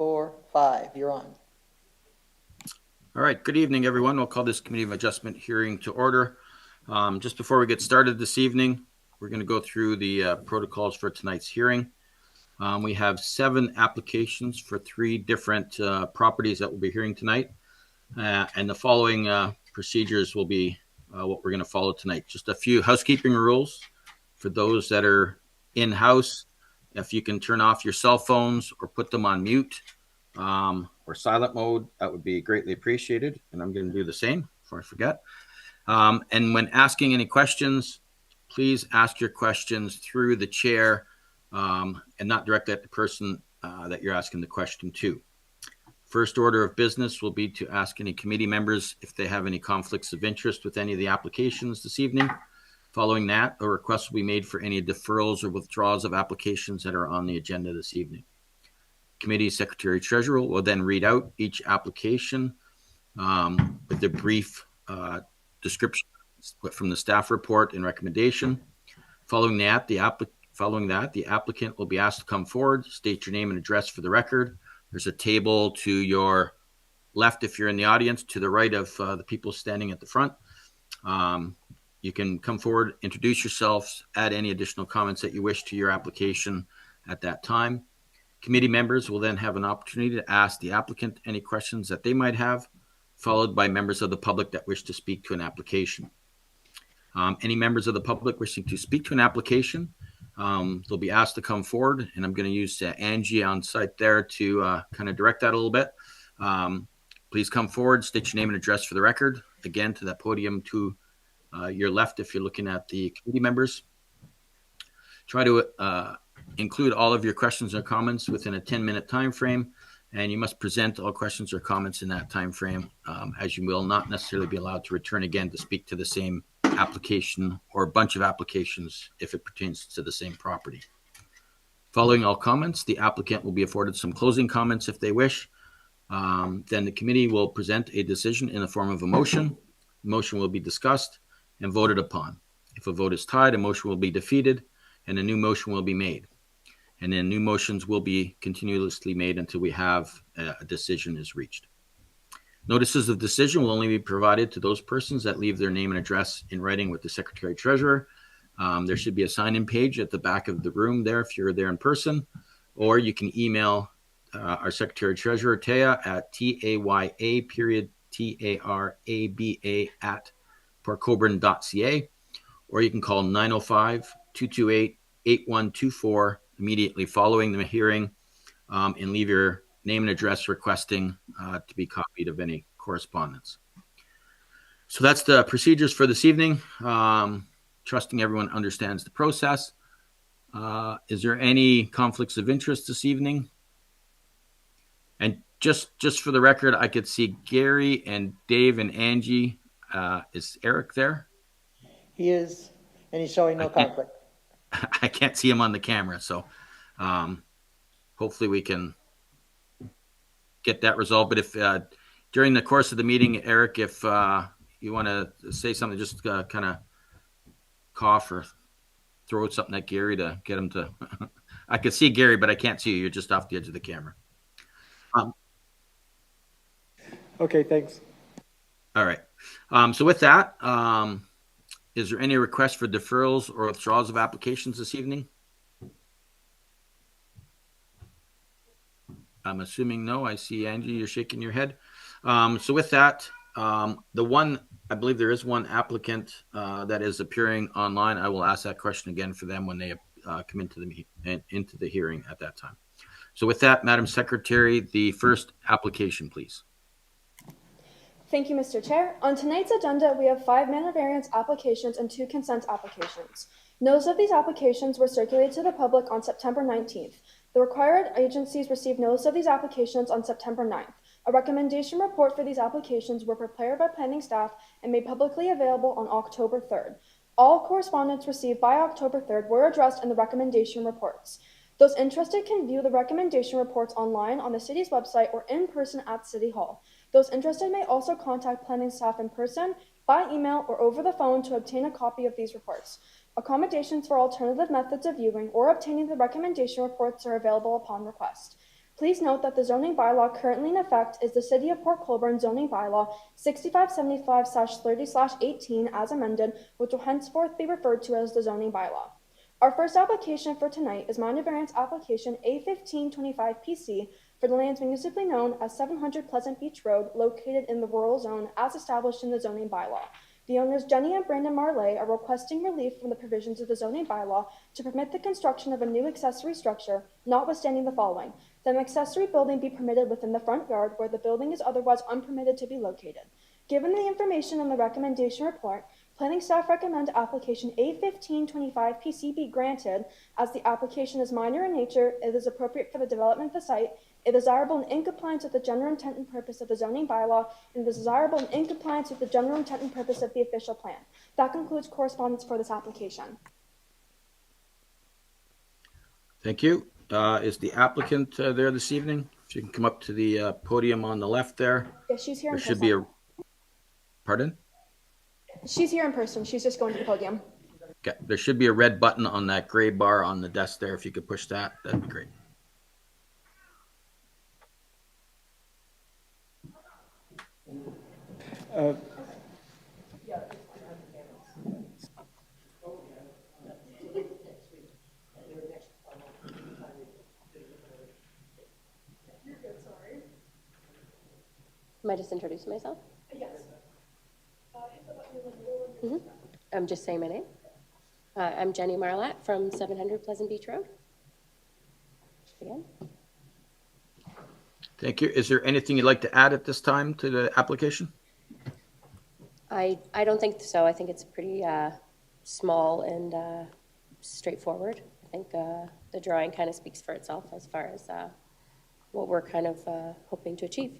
4, 5. You're on. All right, good evening, everyone. We'll call this Committee of Adjustment hearing to order. Just before we get started this evening, we're going to go through the protocols for tonight's hearing. We have 7 applications for 3 different properties that we'll be hearing tonight. And the following procedures will be what we're going to follow tonight. Just a few housekeeping rules for those that are in-house. If you can turn off your cell phones or put them on mute or silent mode, that would be greatly appreciated. And I'm going to do the same before I forget. And when asking any questions, please ask your questions through the chair and not directly at the person that you're asking the question to. First order of business will be to ask any committee members if they have any conflicts of interest with any of the applications this evening. Following that, a request will be made for any deferrals or withdrawals of applications that are on the agenda this evening. Committee Secretary Treasurer will then read out each application with a brief description from the staff report and recommendation. Following that, the applicant will be asked to come forward, state your name and address for the record. There's a table to your left if you're in the audience, to the right of the people standing at the front. You can come forward, introduce yourselves, add any additional comments that you wish to your application at that time. Committee members will then have an opportunity to ask the applicant any questions that they might have, followed by members of the public that wish to speak to an application. Any members of the public wishing to speak to an application, they'll be asked to come forward, and I'm going to use Angie on site there to kind of direct that a little bit. Please come forward, state your name and address for the record. Again, to that podium to your left if you're looking at the committee members. Try to include all of your questions or comments within a 10-minute time frame, and you must present all questions or comments in that time frame, as you will not necessarily be allowed to return again to speak to the same application or a bunch of applications if it pertains to the same property. Following all comments, the applicant will be afforded some closing comments if they wish. Then the committee will present a decision in the form of a motion. The motion will be discussed and voted upon. If a vote is tied, a motion will be defeated and a new motion will be made. And then new motions will be continuously made until we have a decision is reached. Notices of decision will only be provided to those persons that leave their name and address in writing with the Secretary Treasurer. There should be a sign-in page at the back of the room there if you're there in person, or you can email our Secretary Treasurer, Taya, at taya.taraba@portcolborne.ca, or you can call 905-228-8124 immediately following the hearing and leave your name and address requesting to be copied of any correspondence. So that's the procedures for this evening. Trusting everyone understands the process. Is there any conflicts of interest this evening? And just for the record, I could see Gary and Dave and Angie. Is Eric there? He is, and he's showing no conflict. I can't see him on the camera, so hopefully we can get that resolved. But if during the course of the meeting, Eric, if you want to say something, just kind of cough or throw something at Gary to get him to. I can see Gary, but I can't see you. You're just off the edge of the camera. Okay, thanks. All right. So with that, is there any request for deferrals or withdrawals of applications this evening? I'm assuming no. I see Angie, you're shaking your head. So with that, I believe there is one applicant that is appearing online. I will ask that question again for them when they come into the hearing at that time. So with that, Madam Secretary, the first application, please. Thank you, Mr. Chair. On tonight's agenda, we have 5 minor variance applications and 2 consent applications. Notice of these applications were circulated to the public on September 19th. The required agencies received notice of these applications on September 9th. A recommendation report for these applications were prepared by planning staff and made publicly available on October 3rd. All correspondence received by October 3rd were addressed in the recommendation reports. Those interested can view the recommendation reports online on the city's website or in person at City Hall. Those interested may also contact planning staff in person, by email, or over the phone to obtain a copy of these reports. Accommodations for alternative methods of viewing or obtaining the recommendation reports are available upon request. Please note that the zoning bylaw currently in effect is the City of Port Colborne zoning bylaw 6575/30/18 as amended, which will henceforth be referred to as the zoning bylaw. Our first application for tonight is minor variance application A1525PC for the lands municipally known as 700 Pleasant Beach Road, located in the rural zone as established in the zoning bylaw. The owners Jenny and Brandon Marley are requesting relief from the provisions of the zoning bylaw to permit the construction of a new accessory structure, notwithstanding the following: that an accessory building be permitted within the front yard where the building is otherwise unpermitted to be located. Given the information in the recommendation report, planning staff recommend application A1525PC be granted as the application is minor in nature, it is appropriate for the development of the site, it is desirable and in compliance with the general intent and purpose of the zoning bylaw, and it is desirable and in compliance with the general intent and purpose of the official plan. That concludes correspondence for this application. Thank you. Is the applicant there this evening? If you can come up to the podium on the left there. Yes, she's here in There should person. be a, pardon? She's here in person. She's just going to the podium. Okay. There should be a red button on that gray bar on the desk there. If you could push that, that'd be great. Am I just introducing myself? Yes. I'm just saying my name. I'm Jenny Marlatt from 700 Pleasant Beach Road. Again. Thank you. Is there anything you'd like to add at this time to the application? I don't think so. I think it's pretty small and straightforward. I think the drawing kind of speaks for itself as far as what we're kind of hoping to achieve.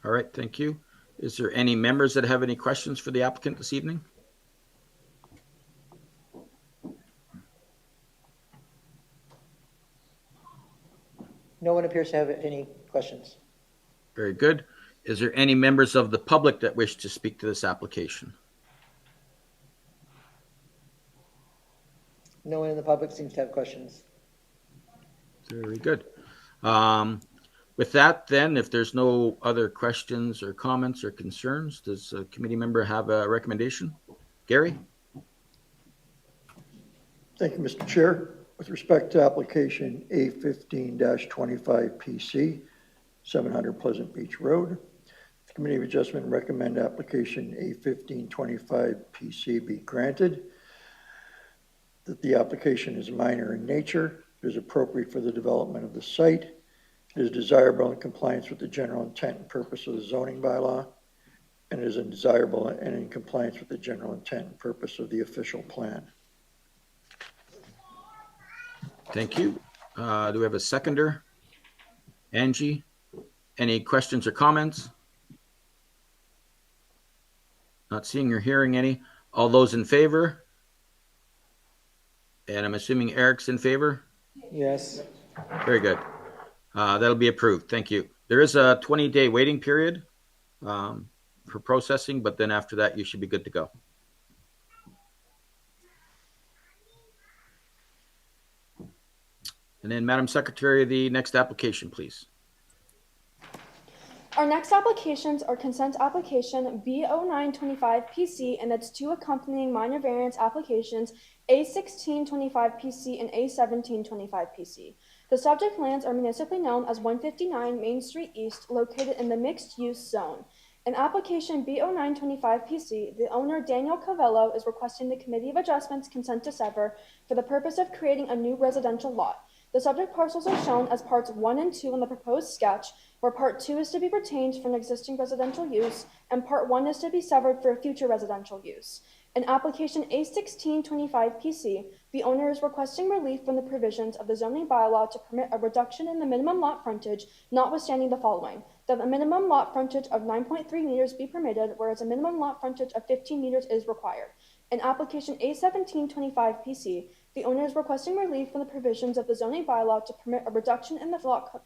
All right, thank you. Is there any members that have any questions for the applicant this evening? No one appears to have any questions. Very good. Is there any members of the public that wish to speak to this application? No one in the public seems to have questions. Very good. With that, then, if there's no other questions or comments or concerns, does a committee member have a recommendation? Gary? Thank you, Mr. Chair. With respect to application A15-25PC, 700 Pleasant Beach Road, the Committee of Adjustment recommend application A15-25PC be granted, that the application is minor in nature, it is appropriate for the development of the site, it is desirable in compliance with the general intent and purpose of the zoning bylaw, and it is desirable and in compliance with the general intent and purpose of the official plan. Thank you. Do we have a seconder? Angie, any questions or comments? Not seeing or hearing any. All those in favor? And I'm assuming Eric's in favor? Yes. Very good. That'll be approved. Thank you. There is a 20-day waiting period for processing, but then after that, you should be good to go. And then, Madam Secretary, the next application, please. Our next applications are consent application B0925PC and its two accompanying minor variance applications A1625PC and A1725PC. The subject lands are municipally known as 159 Main Street East, located in the mixed-use zone. In application B0925PC, the owner, Daniel Cavello, is requesting the Committee of Adjustments consent to sever for the purpose of creating a new residential lot. The subject parcels are shown as parts 1 and 2 in the proposed sketch, where part 2 is to be retained for an existing residential use, and part 1 is to be severed for a future residential use. In application A1625PC, the owner is requesting relief from the provisions of the zoning bylaw to permit a reduction in the minimum lot frontage, notwithstanding the following: that a minimum lot frontage of 9.3 meters be permitted, whereas a minimum lot frontage of 15 meters is required. In application A1725PC, the owner is requesting relief from the provisions of the zoning bylaw to permit a reduction in the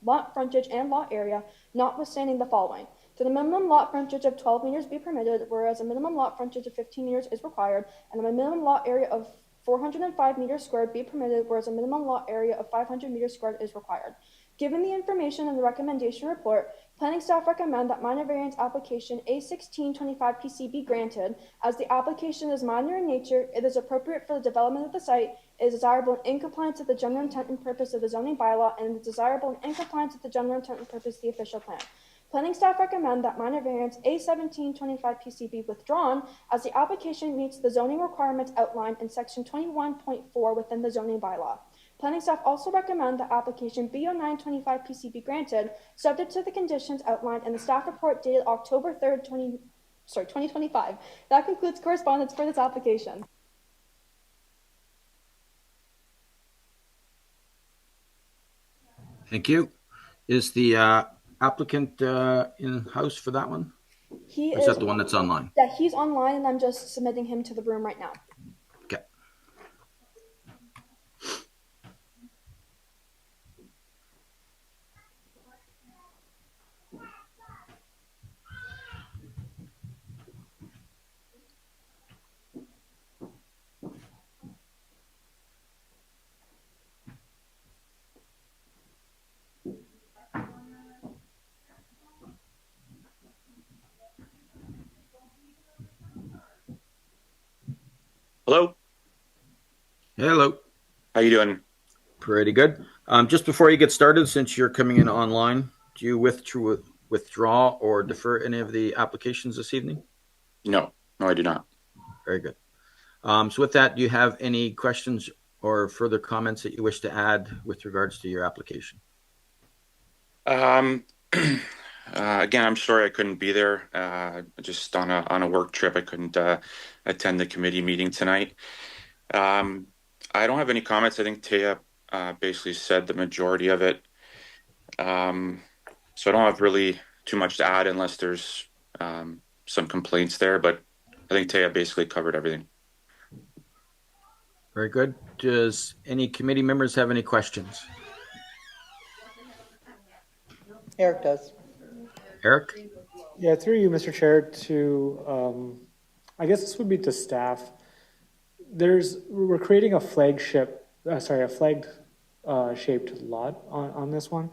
lot frontage and lot area, notwithstanding the following: that a minimum lot frontage of 12 meters be permitted, whereas a minimum lot frontage of 15 meters is required, and a minimum lot area of 405 meters squared be permitted, whereas a minimum lot area of 500 meters squared is required. Given the information in the recommendation report, planning staff recommend that minor variance application A1625PC be granted. As the application is minor in nature, it is appropriate for the development of the site, it is desirable and in compliance with the general intent and purpose of the zoning bylaw, and it is desirable and in compliance with the general intent and purpose of the official plan. Planning staff recommend that minor variance A1725PC be withdrawn, as the application meets the zoning requirements outlined in section 21.4 within the zoning bylaw. Planning staff also recommend that application B0925PC be granted, subject to the conditions outlined in the staff report dated October 3rd, 2025. That concludes correspondence for this application. Thank you. Is the applicant in-house for that one? He Or is is that the one that's online? Yeah, he's online, and I'm just submitting him to the room right now. Okay. Hello, Hello. how you doing? Pretty good. Just before you get started, since you're coming in online, do you withdraw or defer any of the applications this evening? No, I do not. Very good. So with that, do you have any questions or further comments that you wish to add with regards to your application? Again, I'm sorry I couldn't be there. Just on a work trip, I couldn't attend the committee meeting tonight. I don't have any comments. I think Taya basically said the majority of it. So I don't have really too much to add unless there's some complaints there. But I think Taya basically covered everything. Very good. Does any committee members have any questions? Eric does. Eric? Yeah, through you, Mr. Chair, I guess this would be to staff. We're creating a flagged shaped lot on this one.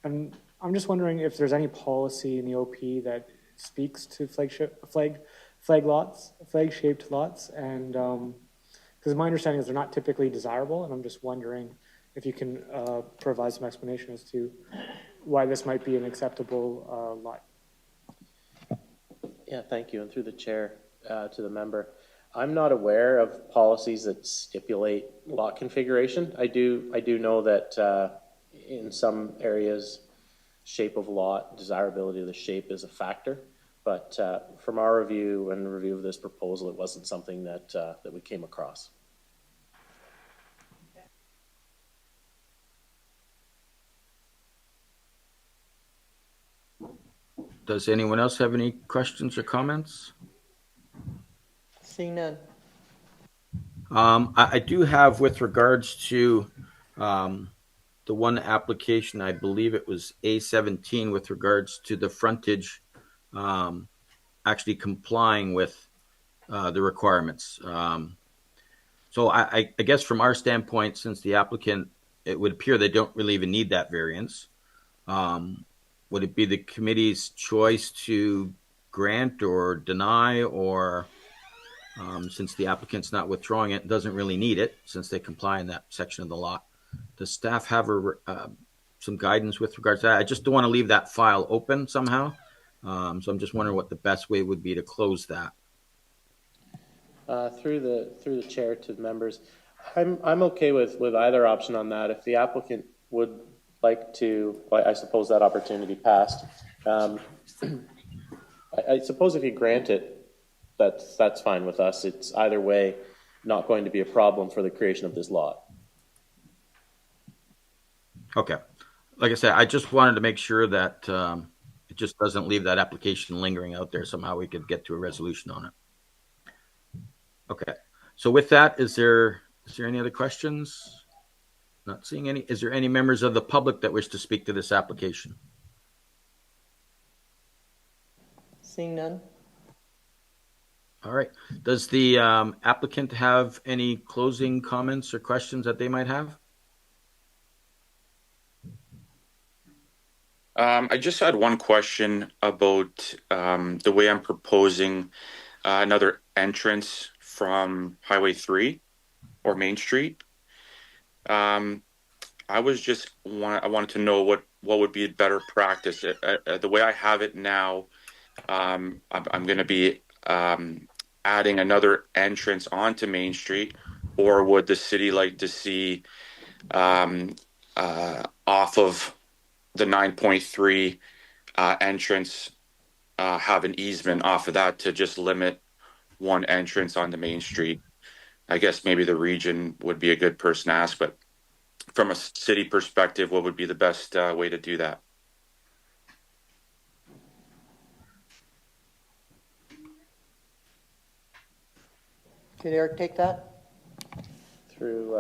And I'm just wondering if there's any policy in the OP that speaks to flag shaped lots. And because my understanding is they're not typically desirable. And I'm just wondering if you can provide some explanation as to why this might be an acceptable lot. Yeah, thank you. And through the chair to the member, I'm not aware of policies that stipulate lot configuration. I do know that in some areas, shape of lot, desirability of the shape is a factor. But from our review and review of this proposal, it wasn't something that we came across. Does anyone else have any questions or comments? Seeing none. I do have, with regards to the one application, I believe it was A17, with regards to the frontage actually complying with the requirements. So I guess from our standpoint, since the applicant, it would appear they don't really even need that variance. Would it be the committee's choice to grant or deny, or since the applicant's not withdrawing it, doesn't really need it since they comply in that section of the lot? Does staff have some guidance with regards to that? I just don't want to leave that file open somehow. So I'm just wondering what the best way would be to close that. Through the chair to the members, I'm okay with either option on that. If the applicant would like to, I suppose that opportunity passed. I suppose if you grant it, that's fine with us. It's either way not going to be a problem for the creation of this lot. Okay. Like I said, I just wanted to make sure that it just doesn't leave that application lingering out there. Somehow we could get to a resolution on it. Okay. So with that, is there any other questions? Not seeing any. Is there any members of the public that wish to speak to this application? Seeing none. All right. Does the applicant have any closing comments or questions that they might have? I just had one question about the way I'm proposing another entrance from Highway 3 or Main Street. Um, I wanted to know what would be a better practice. The way I have it now, I'm going to be adding another entrance onto Main Street, or would the city like to see off of the 9.3 entrance have an easement off of that to just limit one entrance onto Main Street? I guess maybe the region would be a good person to ask, but from a city perspective, what would be the best way to do that? Can Eric take that? Through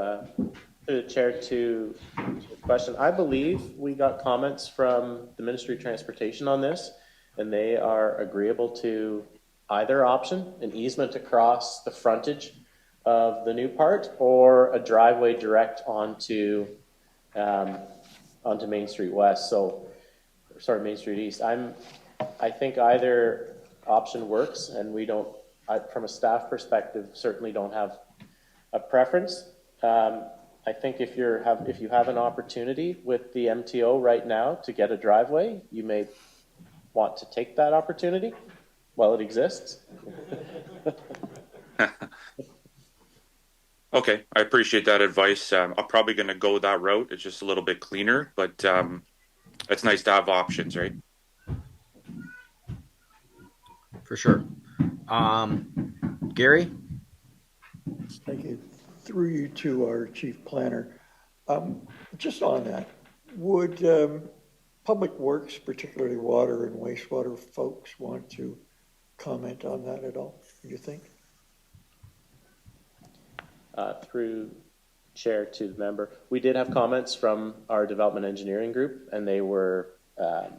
the chair to the question, I believe we got comments from the Ministry of Transportation on this, and they are agreeable to either option, an easement across the frontage of the new part or a driveway direct onto Main Street West. So, sorry, Main Street East. I think either option works, and we don't, from a staff perspective, certainly don't have a preference. I think if you have an opportunity with the MTO right now to get a driveway, you may want to take that opportunity while it exists. Okay, I appreciate that advice. I'm probably going to go that route. It's just a little bit cleaner, but it's nice to have options, right? For sure. Gary? Thank you. Through you to our chief planner. Just on that, would Public Works, particularly water and wastewater folks, want to comment on that at all, do you think? Through chair to the member, we did have comments from our development engineering group, and they were, I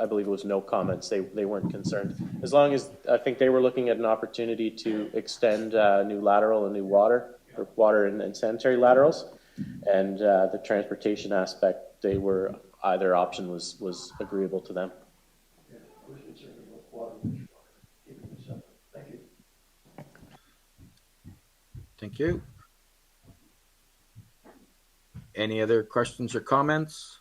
believe it was no comments. They weren't concerned. As long as, I think they were looking at an opportunity to extend new lateral and new water and sanitary laterals, and the transportation aspect, they were, either option was agreeable to them. Thank you. Any other questions or comments?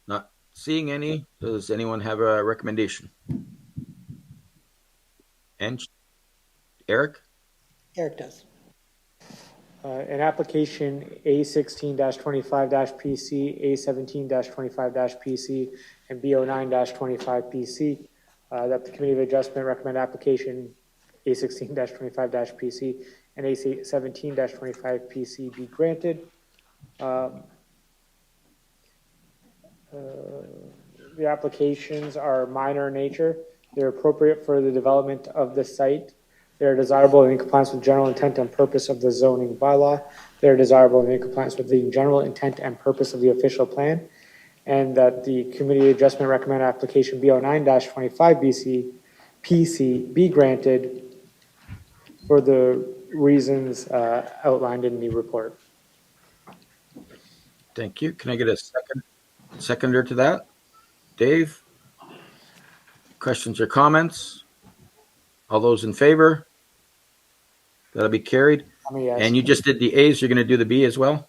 Not seeing any. Does anyone have a recommendation? And Eric? Eric does. In application A16-25-PC, A17-25-PC, and B09-25-PC, that the Committee of Adjustment recommend application A16-25-PC and A17-25-PC be granted. The applications are minor in nature. They're appropriate for the development of the site. They are desirable and in compliance with general intent and purpose of the zoning bylaw. They are desirable and in compliance with the general intent and purpose of the official plan. And that the Committee Adjustment recommend application B09-25 PC be granted for the reasons outlined in the report. Thank you. Can I get a seconder to that? Dave? Questions or comments? All those in favor? That'll be carried. Yes. And you just did the A's, you're going to do the B as well?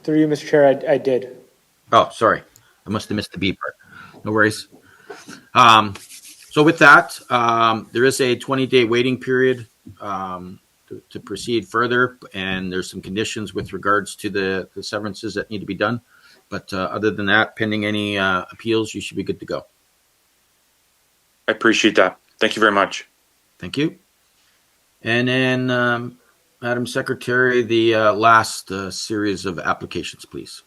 Through you, Mr. Chair, I did. Oh, sorry. I must have missed the B part. No worries. So with that, there is a 20-day waiting period to proceed further, and there's some conditions with regards to the severances that need to be done. But other than that, pending any appeals, you should be good to go. I appreciate that. Thank you very much. Thank you. And then, Madam Secretary, the last series of applications, please.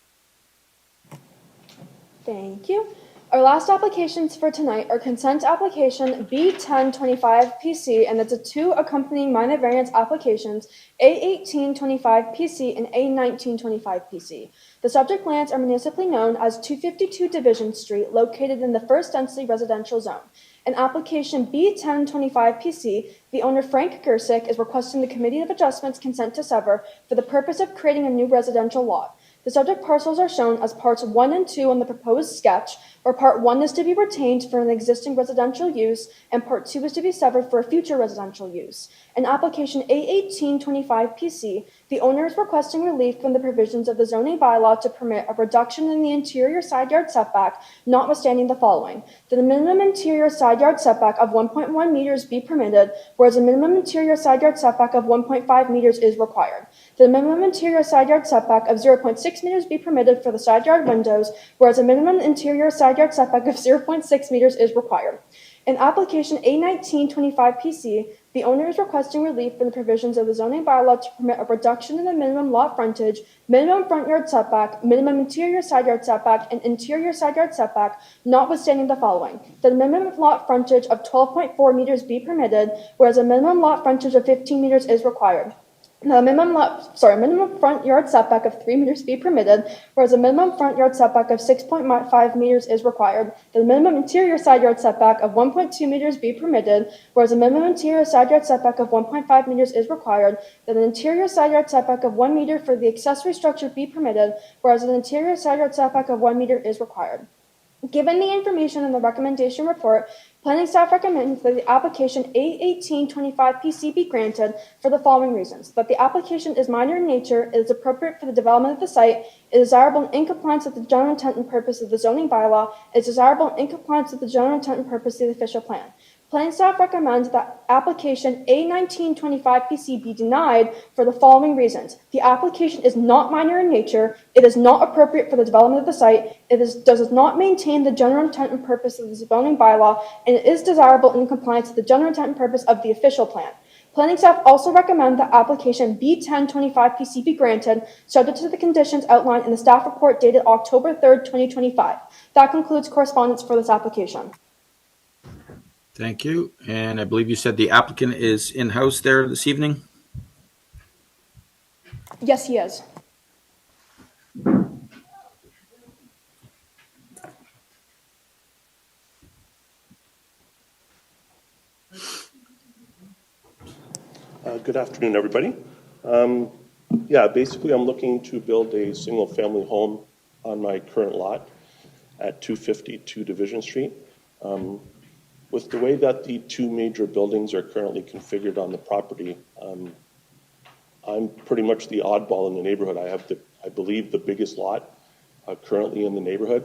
Thank you. Our last applications for tonight are consent application B1025PC, and it's a 2 accompanying minor variance applications, A1825PC and A1925PC. The subject lands are municipally known as 252 Division Street, located in the first densely residential zone. In application B1025PC, the owner Frank Gersick is requesting the Committee of Adjustments consent to sever for the purpose of creating a new residential lot. The subject parcels are shown as parts 1 and 2 on the proposed sketch, where part 1 is to be retained for an existing residential use and part 2 is to be severed for a future residential use. In application A1825PC, the owner is requesting relief from the provisions of the zoning bylaw to permit a reduction in the interior side yard setback, notwithstanding the following: that the minimum interior side yard setback of 1.1 meters be permitted, whereas a minimum interior side yard setback of 1.5 meters is required. The minimum interior side yard setback of 0.6 meters be permitted for the side yard windows, whereas a minimum interior side yard setback of 0.6 meters is required. In application A1925PC, the owner is requesting relief from the provisions of the zoning bylaw to permit a reduction in the minimum lot frontage, minimum front yard setback, minimum interior side yard setback, and interior side yard setback, notwithstanding the following: that a minimum lot frontage of 12.4 meters be permitted, whereas a minimum lot frontage of 15 meters is required. Now, a minimum front yard setback of 3 meters be permitted, whereas a minimum front yard setback of 6.5 meters is required. The minimum interior side yard setback of 1.2 meters be permitted, whereas a minimum interior side yard setback of 1.5 meters is required. That an interior side yard setback of 1 meter for the accessory structure be permitted, whereas an interior side yard setback of 1 meter is required. Given the information in the recommendation report, planning staff recommends that the application A1825PC be granted for the following reasons: that the application is minor in nature, it is appropriate for the development of the site, it is desirable and in compliance with the general intent and purpose of the zoning bylaw, it is desirable and in compliance with the general intent and purpose of the official plan. Planning staff recommends that application A1925PC be denied for the following reasons: the application is not minor in nature, it is not appropriate for the development of the site, does not maintain the general intent and purpose of the zoning bylaw, and it is desirable in compliance with the general intent and purpose of the official plan. Planning staff also recommend that application B1025PC be granted, subject to the conditions outlined in the staff report dated October 3rd, 2025. That concludes correspondence for this application. Thank you. And I believe you said the applicant is in-house there this evening? Yes, he is. Good afternoon, everybody. Basically, I'm looking to build a single-family home on my current lot at 252 Division Street. With the way that the two major buildings are currently configured on the property, I'm pretty much the oddball in the neighborhood. I have, I believe, the biggest lot currently in the neighborhood,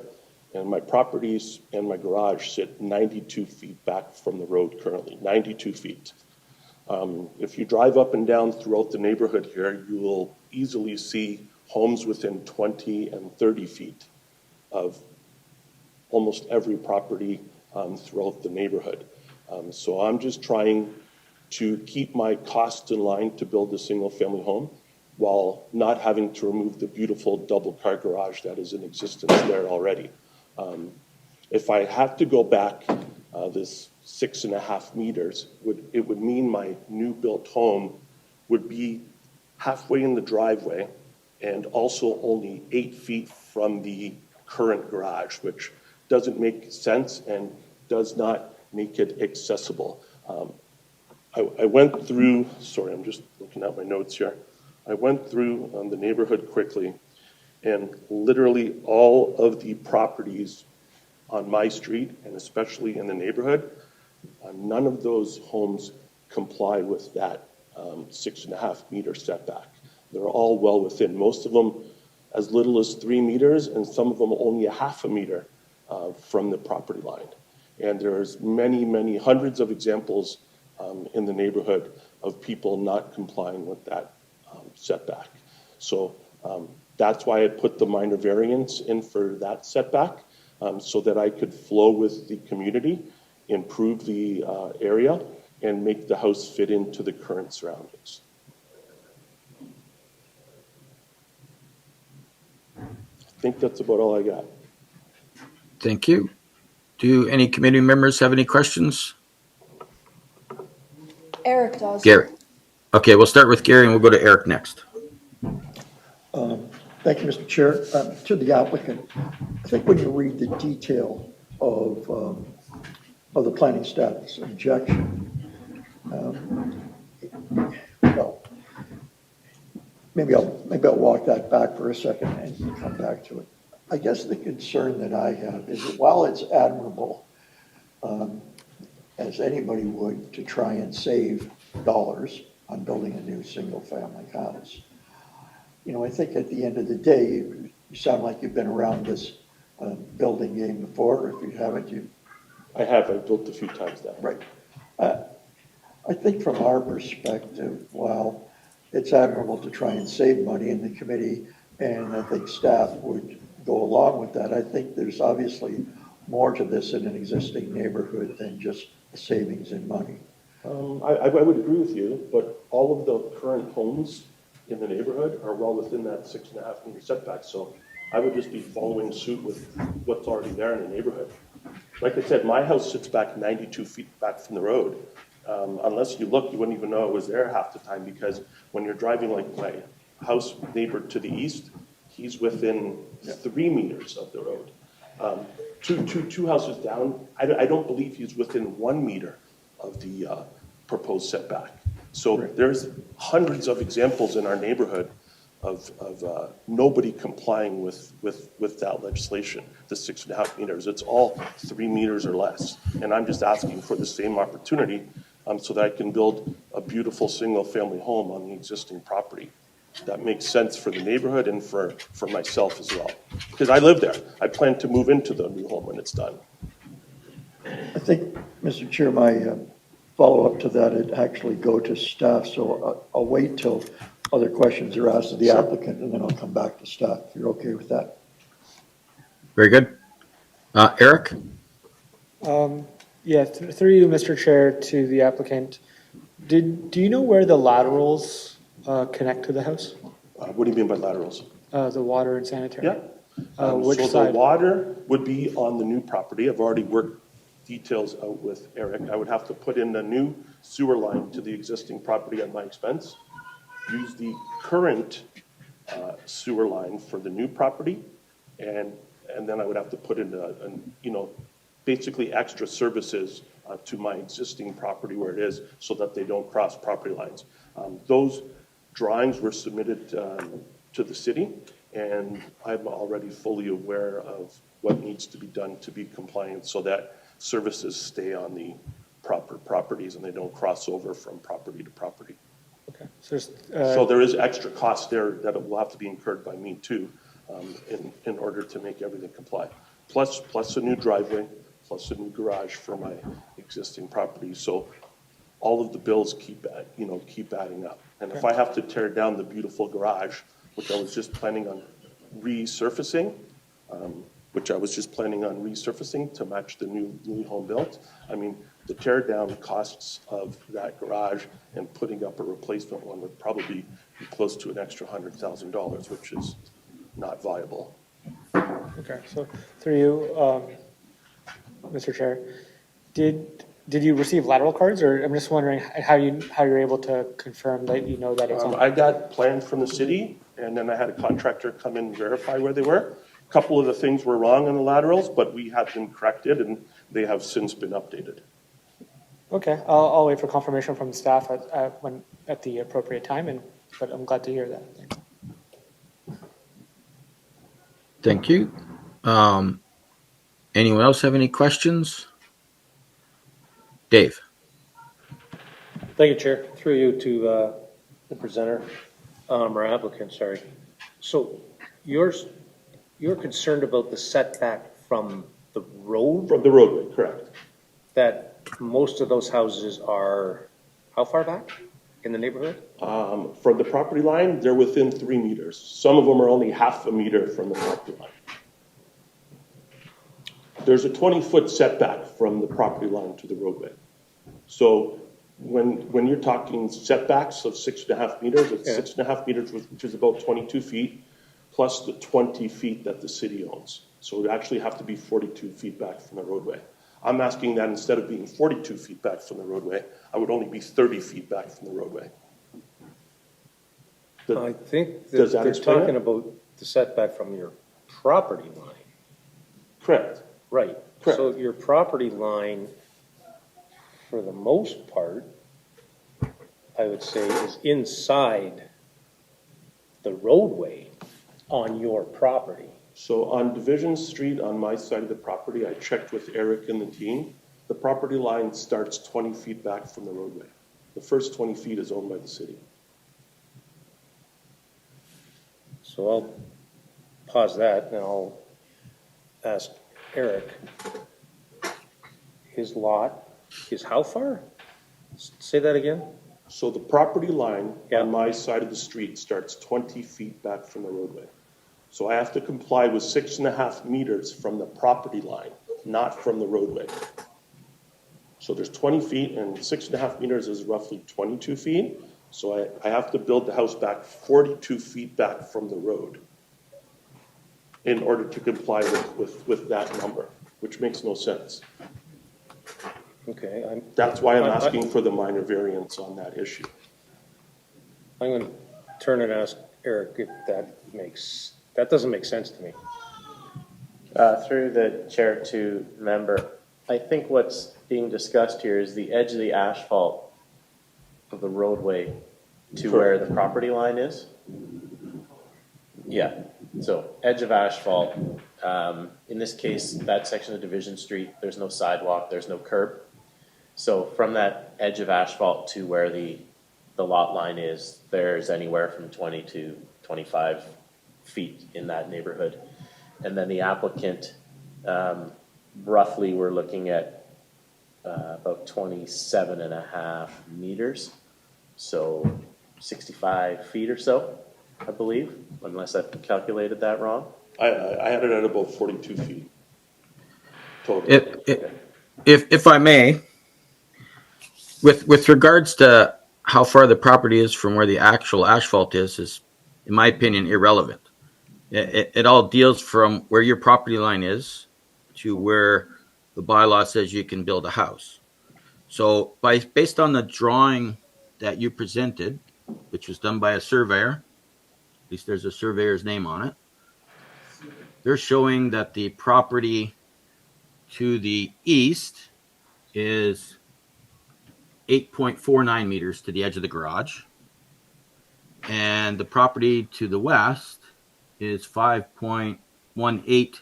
and my properties and my garage sit 92 feet back from the road currently, 92 feet. If you drive up and down throughout the neighborhood here, you will easily see homes within 20 and 30 feet of almost every property throughout the neighborhood. So I'm just trying to keep my costs in line to build a single-family home while not having to remove the beautiful double-car garage that is in existence there already. If I had to go back this 6.5 meters, it would mean my new built home would be halfway in the driveway and also only 8 feet from the current garage, which doesn't make sense and does not make it accessible. I went through, sorry, I'm just looking at my notes here. I went through the neighborhood quickly, and literally all of the properties on my street, and especially in the neighborhood, none of those homes comply with that 6.5 meter setback. They're all well within, most of them as little as 3 meters, and some of them only 0.5 meter from the property line. And there's many, many hundreds of examples in the neighborhood of people not complying with that setback. So that's why I put the minor variance in for that setback, so that I could flow with the community, improve the area, and make the house fit into the current surroundings. I think that's about all I got. Thank you. Do any committee members have any questions? Eric does. Gary. Okay, we'll start with Gary and we'll go to Eric next. Thank you, Mr. Chair. To the applicant, I think when you read the detail of of the planning staff's objection. Well, maybe I'll walk that back for a second and come back to it. I guess the concern that I have is that while it's admirable, as anybody would, to try and save dollars on building a new single-family house, you know, I think at the end of the day, you sound like you've been around this building game before. If you haven't, I have, I've built a few times now. right. I think from our perspective, while it's admirable to try and save money in the committee, and I think staff would go along with that, I think there's obviously more to this in an existing neighborhood than just savings in money. I would agree with you, but all of the current homes in the neighborhood are well within that 6.5 meter setback, so I would just be following suit with what's already there in the neighborhood. Like I said, my house sits back 92 feet back from the road. Unless you look, you wouldn't even know it was there half the time, because when you're driving like my house neighbor to the east, he's within 3 meters of the road. Two houses down, I don't believe he's within 1 meter of the proposed setback. So there's hundreds of examples in our neighborhood of nobody complying with that legislation, the 6.5 meters. It's all 3 meters or less. And I'm just asking for the same opportunity so that I can build a beautiful single-family home on the existing property. That makes sense for the neighborhood and for myself as well. Because I live there. I plan to move into the new home when it's done. I think, Mr. Chair, my follow-up to that would actually go to staff, so I'll wait till other questions are asked of the applicant, and then I'll come back to staff, if you're okay with that. Very good. Eric? Yeah, through you, Mr. Chair, to the applicant. Do you know where the laterals connect to the house? What do you mean by laterals? The water and sanitary? Yeah. Which so side? The water would be on the new property. I've already worked details out with Eric. I would have to put in a new sewer line to the existing property at my expense, use the current sewer line for the new property, and then I would have to put in basically extra services to my existing property where it is, so that they don't cross property lines. Those drawings were submitted to the city, and I'm already fully aware of what needs to be done to be compliant, so that services stay on the proper properties and they don't cross over from property to property. Okay. So, So there is extra cost there that will have to be incurred by me too, in order to make everything comply. Plus a new driveway, plus a new garage for my existing property. So all of the bills keep adding up. And if I have to tear down the beautiful garage, which I was just planning on resurfacing, to match the newly home built. I mean, the tear down costs of that garage and putting up a replacement one would probably be close to an extra $100,000, which is not viable. okay, so through you, Mr. Chair, did you receive lateral cards, or I'm just wondering how you're able to confirm that you know that it's on? I got plans from the city, and then I had a contractor come in and verify where they were. A couple of the things were wrong on the laterals, but we had them corrected, and they have since been updated. Okay, I'll wait for confirmation from the staff at the appropriate time, but I'm glad to hear that. Thanks. Thank you. Anyone else have any questions? Dave? Thank you, Chair. Through you to the presenter, or applicant, sorry. So you're concerned about the setback from the road? From the roadway, correct. That most of those houses are how far back in the neighborhood? From the property line, they're within 3 meters. Some of them are only half a meter from the property line. There's a 20-foot setback from the property line to the roadway. So when you're talking setbacks of 6.5 meters, it's 6.5 meters, which is about 22 feet, plus the 20 feet that the city owns. So it would actually have to be 42 feet back from the roadway. I'm asking that instead of being 42 feet back from the roadway, I would only be 30 feet back from the roadway. I think that does that they're explain talking it? about the setback from your property line. Correct. Right. Correct. So your property line for the most part, I would say, is inside the roadway on your property. So on Division Street, on my side of the property, I checked with Eric and the team. The property line starts 20 feet back from the roadway. The first 20 feet is owned by the city. So I'll pause that and I'll ask Eric. His lot is how far? Say that again? So the property line Yeah. on my side of the street starts 20 feet back from the roadway. So I have to comply with 6.5 meters from the property line, not from the roadway. So there's 20 feet and 6.5 meters is roughly 22 feet. So I have to build the house back 42 feet back from the road in order to comply with that number, which makes no sense. Okay, That's why I'm asking for the minor variance on that issue. I'm going to turn and ask Eric if that doesn't make sense to me. Through the chair to member, I think what's being discussed here is the edge of the asphalt of the roadway to where the property line is. Yeah, so edge of asphalt. In this case, that section of Division Street, there's no sidewalk, there's no curb. So from that edge of asphalt to where the lot line is, there's anywhere from 20 to 25 feet in that neighborhood. And then the applicant, roughly we're looking at about 27.5 meters. So 65 feet or so, I believe, unless I've calculated that wrong. I had it at about 42 feet total. If I may, with regards to how far the property is from where the actual asphalt is in my opinion irrelevant. It all deals from where your property line is to where the bylaw says you can build a house. So based on the drawing that you presented, which was done by a surveyor, at least there's a surveyor's name on it, they're showing that the property to the east is 8.49 meters to the edge of the garage. And the property to the west is 5.18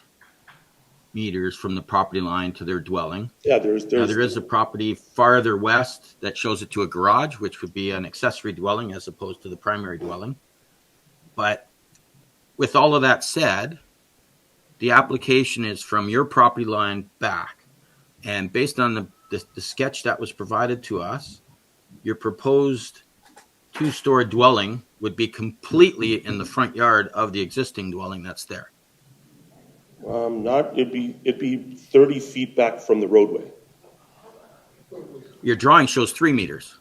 meters from the property line to their dwelling. Yeah, Now, there is a property farther west that shows it to a garage, which would be an accessory dwelling as opposed to the primary dwelling. But with all of that said, the application is from your property line back. And based on the sketch that was provided to us, your proposed two-story dwelling would be completely in the front yard of the existing dwelling that's there. It'd be 30 feet back from the roadway. Your drawing shows 3 meters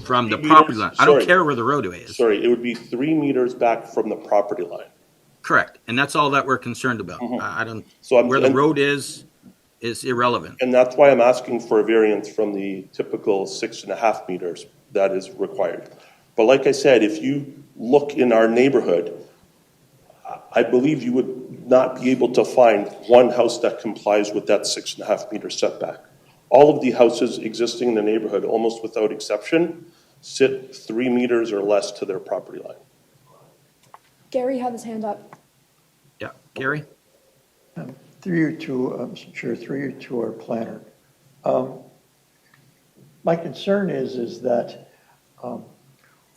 from the 3 property meters? line. I don't Sorry. care where the roadway is. Sorry, it would be 3 meters back from the property line. Correct. And that's all that we're concerned about. I don't, So where the road is irrelevant. And that's why I'm asking for a variance from the typical 6.5 meters that is required. But like I said, if you look in our neighborhood, I believe you would not be able to find one house that complies with that 6.5 meter setback. All of the houses existing in the neighborhood, almost without exception, sit 3 meters or less to their property line. Gary had his hand up. Yeah. Gary? Through you to, Mr. Chair, through you to our planner. My concern is that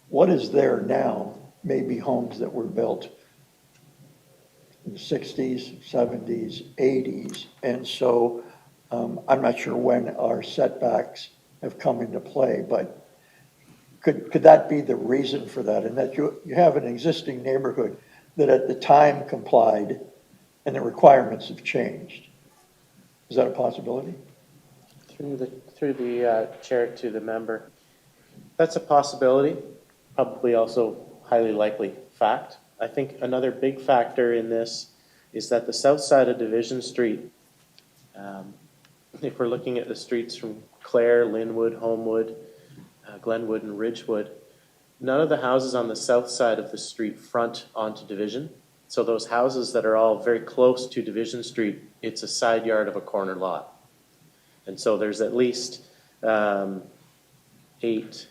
what is there now may be homes that were built in the 60s, 70s, 80s. And so I'm not sure when our setbacks have come into play, but could that be the reason for that? And that you have an existing neighborhood that at the time complied and the requirements have changed. Is that a possibility? Through the chair to the member, that's a possibility, probably also highly likely fact. I think another big factor in this is that the south side of Division Street, if we're looking at the streets from Clare, Linwood, Homewood, Glenwood, and Ridgewood, none of the houses on the south side of the street front onto Division. So those houses that are all very close to Division Street, it's a side yard of a corner lot. And so there's at least 8,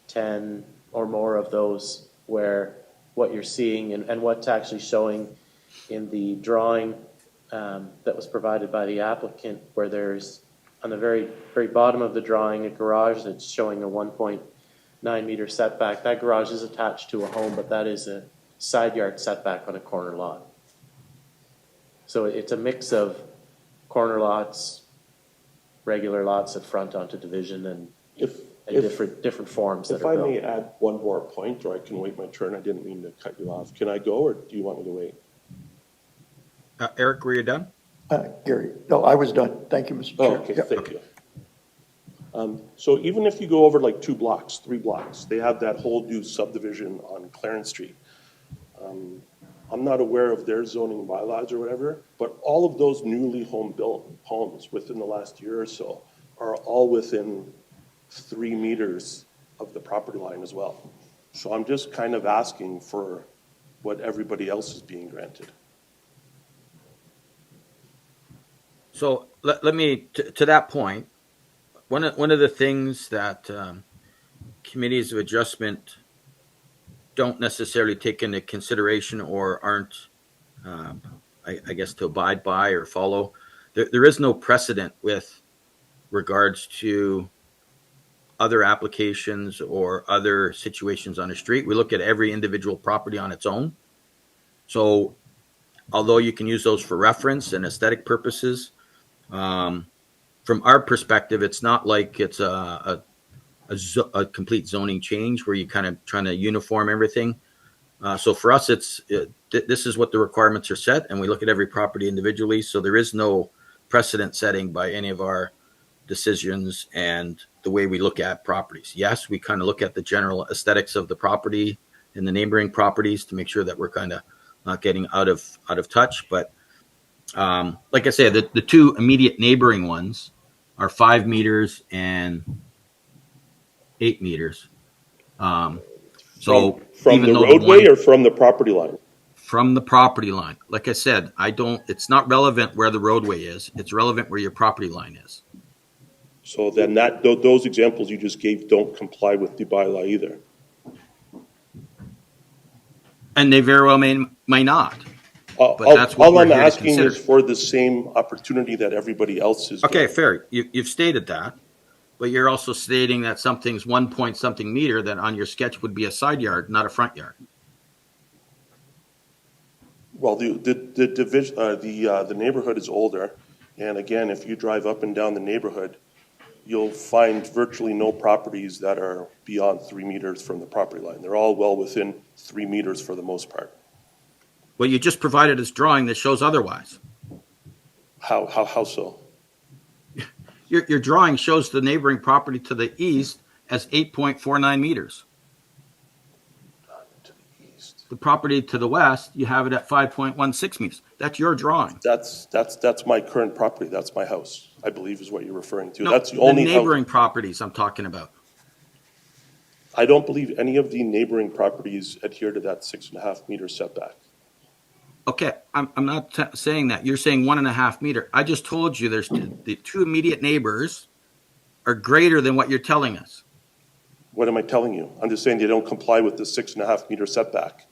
10 or more of those where what you're seeing and what's actually showing in the drawing that was provided by the applicant, where there's on the very, very bottom of the drawing, a garage that's showing a 1.9 meter setback. That garage is attached to a home, but that is a side yard setback on a corner lot. So it's a mix of corner lots, regular lots that front onto division, and different forms that If are I built. may add one more point, or I can wait my turn, I didn't mean to cut you off. Can I go, or do you want me to wait? Eric, were you done? Gary, no, I was done. Thank you, Mr. Oh, Chair. okay, Yep. thank you. So even if you go over like 2 blocks, 3 blocks, they have that whole new subdivision on Clarence Street. I'm not aware of their zoning bylaws or whatever, but all of those newly built homes within the last year or so are all within 3 meters of the property line as well. So I'm just kind of asking for what everybody else is being granted. So let me, to that point, one of the things that committees of adjustment don't necessarily take into consideration or aren't, I guess, to abide by or follow, there is no precedent with regards to other applications or other situations on the street. We look at every individual property on its own. So although you can use those for reference and aesthetic purposes, from our perspective, it's not like it's a complete zoning change where you kind of trying to uniform everything. So for us, this is what the requirements are set, and we look at every property individually. So there is no precedent setting by any of our decisions and the way we look at properties. Yes, we kind of look at the general aesthetics of the property and the neighboring properties to make sure that we're kind of not getting out of touch. But like I said, the 2 immediate neighboring ones are 5 meters and 8 meters. So From even the though roadway or from the property line? from the property line, like I said, it's not relevant where the roadway is. It's relevant where your property line is. So then those examples you just gave don't comply with the bylaw either. And they very well may not. But All that's what we're I'm here to asking consider. is for the same opportunity that everybody else is Okay, getting. fair. You've stated that, but you're also stating that something's 1 point something meter that on your sketch would be a side yard, not a front yard. Well, the neighborhood is older, and again, if you drive up and down the neighborhood, you'll find virtually no properties that are beyond 3 meters from the property line. They're all well within 3 meters for the most part. Well, you just provided us drawing that shows otherwise. How so? Your drawing shows the neighboring property to the east as 8.49 meters. To the east. The property to the west, you have it at 5.16 meters. That's your drawing. That's my current property. That's my house, I believe is what you're referring to. No, That's the only neighboring house. properties I'm talking about. I don't believe any of the neighboring properties adhere to that 6.5 meter setback. Okay, I'm not saying that. You're saying 1.5 meter. I just told you there's the 2 immediate neighbors are greater than what you're telling us. What am I telling you? I'm just saying they don't comply with the 6.5 meter setback.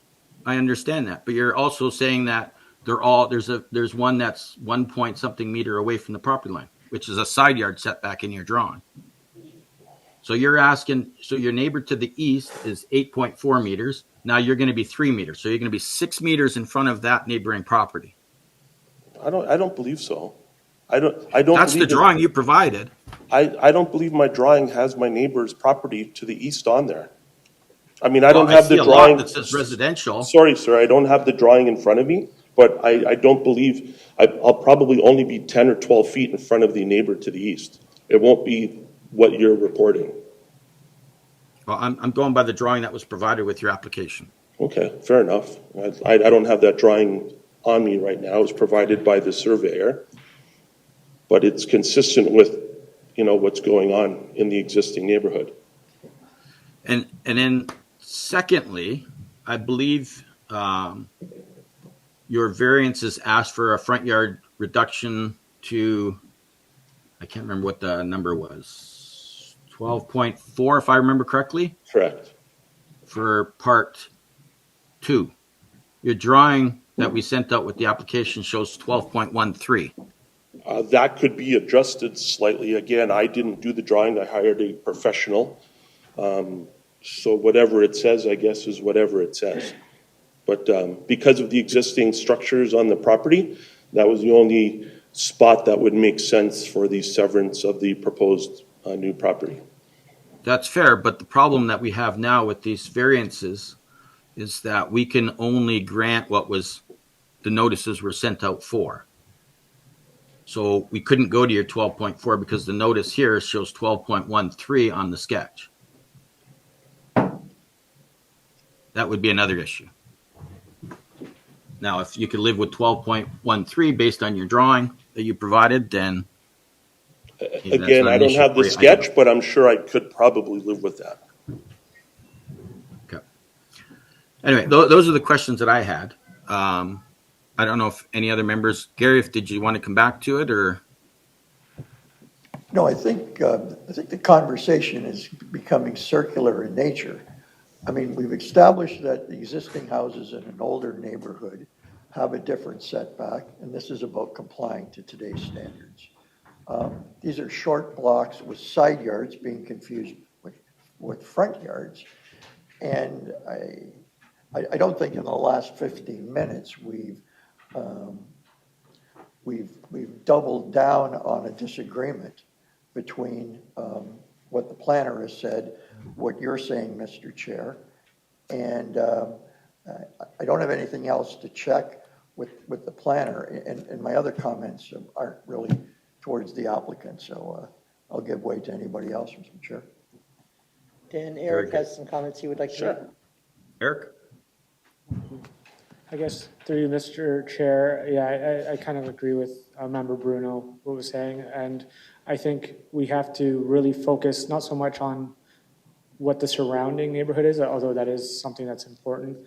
I understand that, but you're also saying that there's one that's 1 point something meter away from the property line, which is a side yard setback in your drawing. So you're asking, so your neighbor to the east is 8.4 meters. Now you're going to be 3 meters. So you're going to be 6 meters in front of that neighboring property. I don't believe so. I don't. That's the drawing you provided. I don't believe my drawing has my neighbor's property to the east on there. I mean, I don't have the see a drawing. lot that says residential. Sorry, sir, I don't have the drawing in front of me, but I don't believe, I'll probably only be 10 or 12 feet in front of the neighbor to the east. It won't be what you're reporting. Well, I'm going by the drawing that was provided with your application. Okay, fair enough. I don't have that drawing on me right now. It was provided by the surveyor, but it's consistent with, what's going on in the existing neighborhood. And then secondly, I believe your variance is asked for a front yard reduction to, I can't remember what the number was. 12.4, if I remember correctly, Correct. for part 2. Your drawing that we sent out with the application shows 12.13. That could be adjusted slightly. Again, I didn't do the drawing. I hired a professional. So whatever it says, I guess, is whatever it says. But because of the existing structures on the property, that was the only spot that would make sense for the severance of the proposed new property. That's fair, but the problem that we have now with these variances is that we can only grant what was the notices were sent out for. So we couldn't go to your 12.4 because the notice here shows 12.13 on the sketch. That would be another issue. Now, if you could live with 12.13 based on your drawing that you provided, then Again, I don't have the sketch, but I'm sure I could probably live with that. Okay. Anyway, those are the questions that I had. I don't know if any other members, Gary, did you want to come back to it or? No, I think the conversation is becoming circular in nature. I mean, we've established that the existing houses in an older neighborhood have a different setback, and this is about complying to today's standards. These are short blocks with side yards being confused with front yards. And I don't think in the last 15 minutes we've doubled down on a disagreement between what the planner has said, what you're saying, Mr. Chair, and I don't have anything else to check with the planner, and my other comments aren't really towards the applicant, so I'll give way to anybody else, Mr. Chair. Dan, Eric has some comments he would like to make. Eric? I guess through you, Mr. Chair, yeah, I kind of agree with Member Bruno, what was saying, and I think we have to really focus not so much on what the surrounding neighborhood is, although that is something that's important.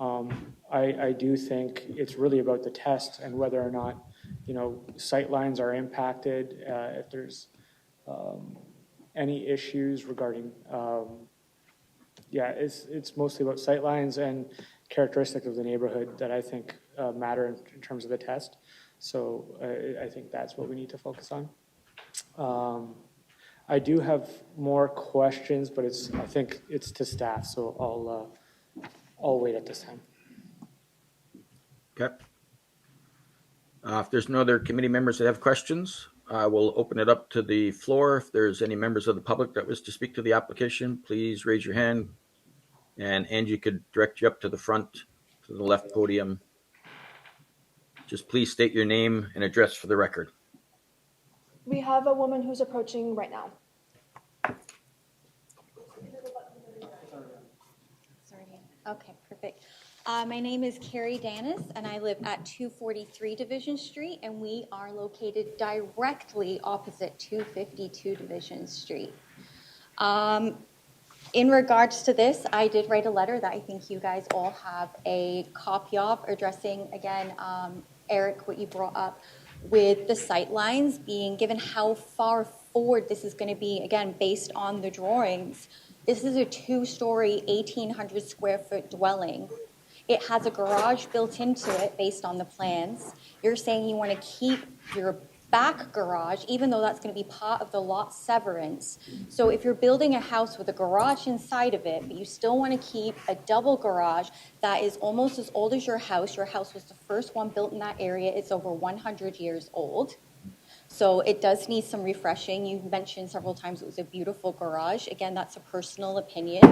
I do think it's really about the test and whether or not, you know, sight lines are impacted, if there's any issues regarding, it's mostly about sight lines and characteristics of the neighborhood that I think matter in terms of the test. So I think that's what we need to focus on. I do have more questions, but I think it's to staff, so I'll wait at this time. Okay. If there's no other committee members that have questions, I will open it up to the floor. If there's any members of the public that wish to speak to the application, please raise your hand, and Angie could direct you up to the front, to the left podium. Just please state your name and address for the record. We have a woman who's approaching right now. Okay, perfect. My name is Carrie Danis, and I live at 243 Division Street, and we are located directly opposite 252 Division Street. In regards to this, I did write a letter that I think you guys all have a copy of, addressing, again, Eric, what you brought up with the sight lines being given how far forward this is going to be, again, based on the drawings. This is a 2-story, 1,800 square foot dwelling. It has a garage built into it based on the plans. You're saying you want to keep your back garage, even though that's going to be part of the lot severance. So if you're building a house with a garage inside of it, but you still want to keep a double garage that is almost as old as your house was the first one built in that area. It's over 100 years old. So it does need some refreshing. You mentioned several times it was a beautiful garage. Again, that's a personal opinion.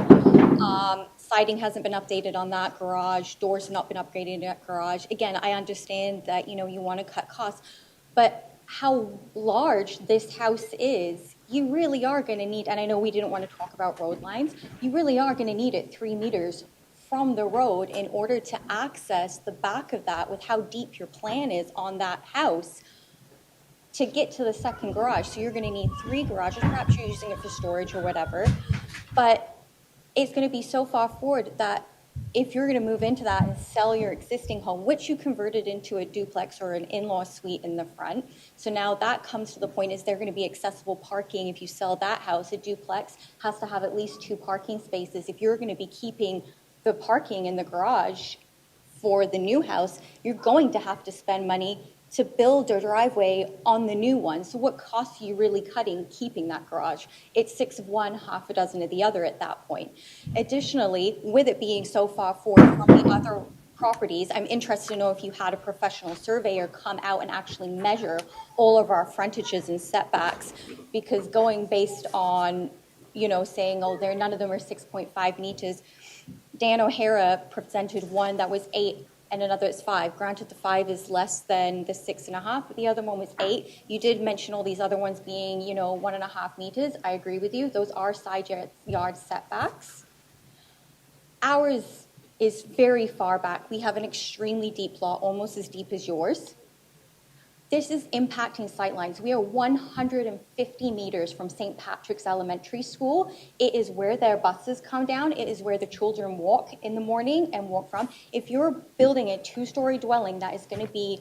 Siding hasn't been updated on that garage. Doors have not been upgraded in that garage. Again, I understand that, you know, you want to cut costs, but how large this house is, you really are going to need, and I know we didn't want to talk about road lines, you really are going to need it 3 meters from the road in order to access the back of that with how deep your plan is on that house to get to the second garage. So you're going to need 3 garages, perhaps you're using it for storage or whatever, but it's going to be so far forward that if you're going to move into that and sell your existing home, which you converted into a duplex or an in-law suite in the front, so now that comes to the point, is there going to be accessible parking? If you sell that house, a duplex has to have at least 2 parking spaces. If you're going to be keeping the parking in the garage for the new house, you're going to have to spend money to build a driveway on the new one. So what costs are you really cutting keeping that garage? It's 6 of one, half a dozen of the other at that point. Additionally, with it being so far forward from the other properties, I'm interested to know if you had a professional surveyor come out and actually measure all of our frontages and setbacks, because going based on, saying, oh, none of them are 6.5 meters. Dan O'Hara presented one that was 8 and another is 5. Granted, the 5 is less than the 6.5, but the other one was 8. You did mention all these other ones being, 1.5 meters. I agree with you. Those are side yard setbacks. Ours is very far back. We have an extremely deep lot, almost as deep as yours. This is impacting sightlines. We are 150 meters from St. Patrick's Elementary School. It is where their buses come down. It is where the children walk in the morning and walk from. If you're building a 2-story dwelling that is going to be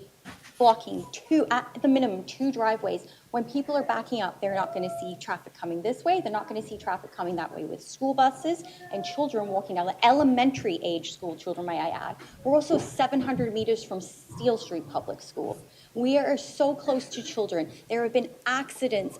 blocking at the minimum 2 driveways, when people are backing up, they're not going to see traffic coming this way. They're not going to see traffic coming that way with school buses and children walking down, elementary age school children, may I add. We're also 700 meters from Steel Street Public School. We are so close to children. There have been accidents,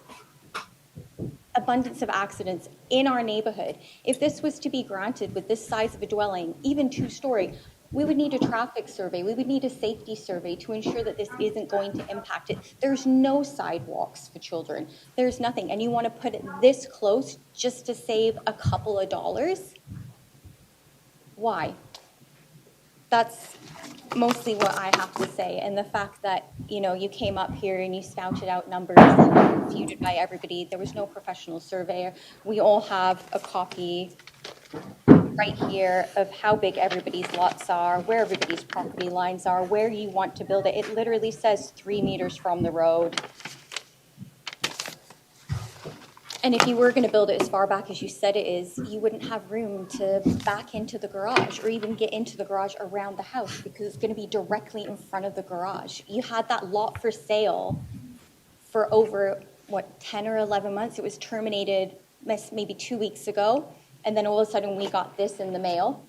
abundance of accidents in our neighborhood. If this was to be granted with this size of a dwelling, even 2-story, we would need a traffic survey. We would need a safety survey to ensure that this isn't going to impact it. There's no sidewalks for children. There's nothing. And you want to put it this close just to save a couple of dollars? Why? That's mostly what I have to say. And the fact that, you came up here and you spouted out numbers refuted by everybody. There was no professional surveyor. We all have a copy right here of how big everybody's lots are, where everybody's property lines are, where you want to build it. It literally says 3 meters from the road. And if you were going to build it as far back as you said it is, you wouldn't have room to back into the garage or even get into the garage around the house, because it's going to be directly in front of the garage. You had that lot for sale for over, 10 or 11 months. It was terminated maybe 2 weeks ago. And then all of a sudden we got this in the mail.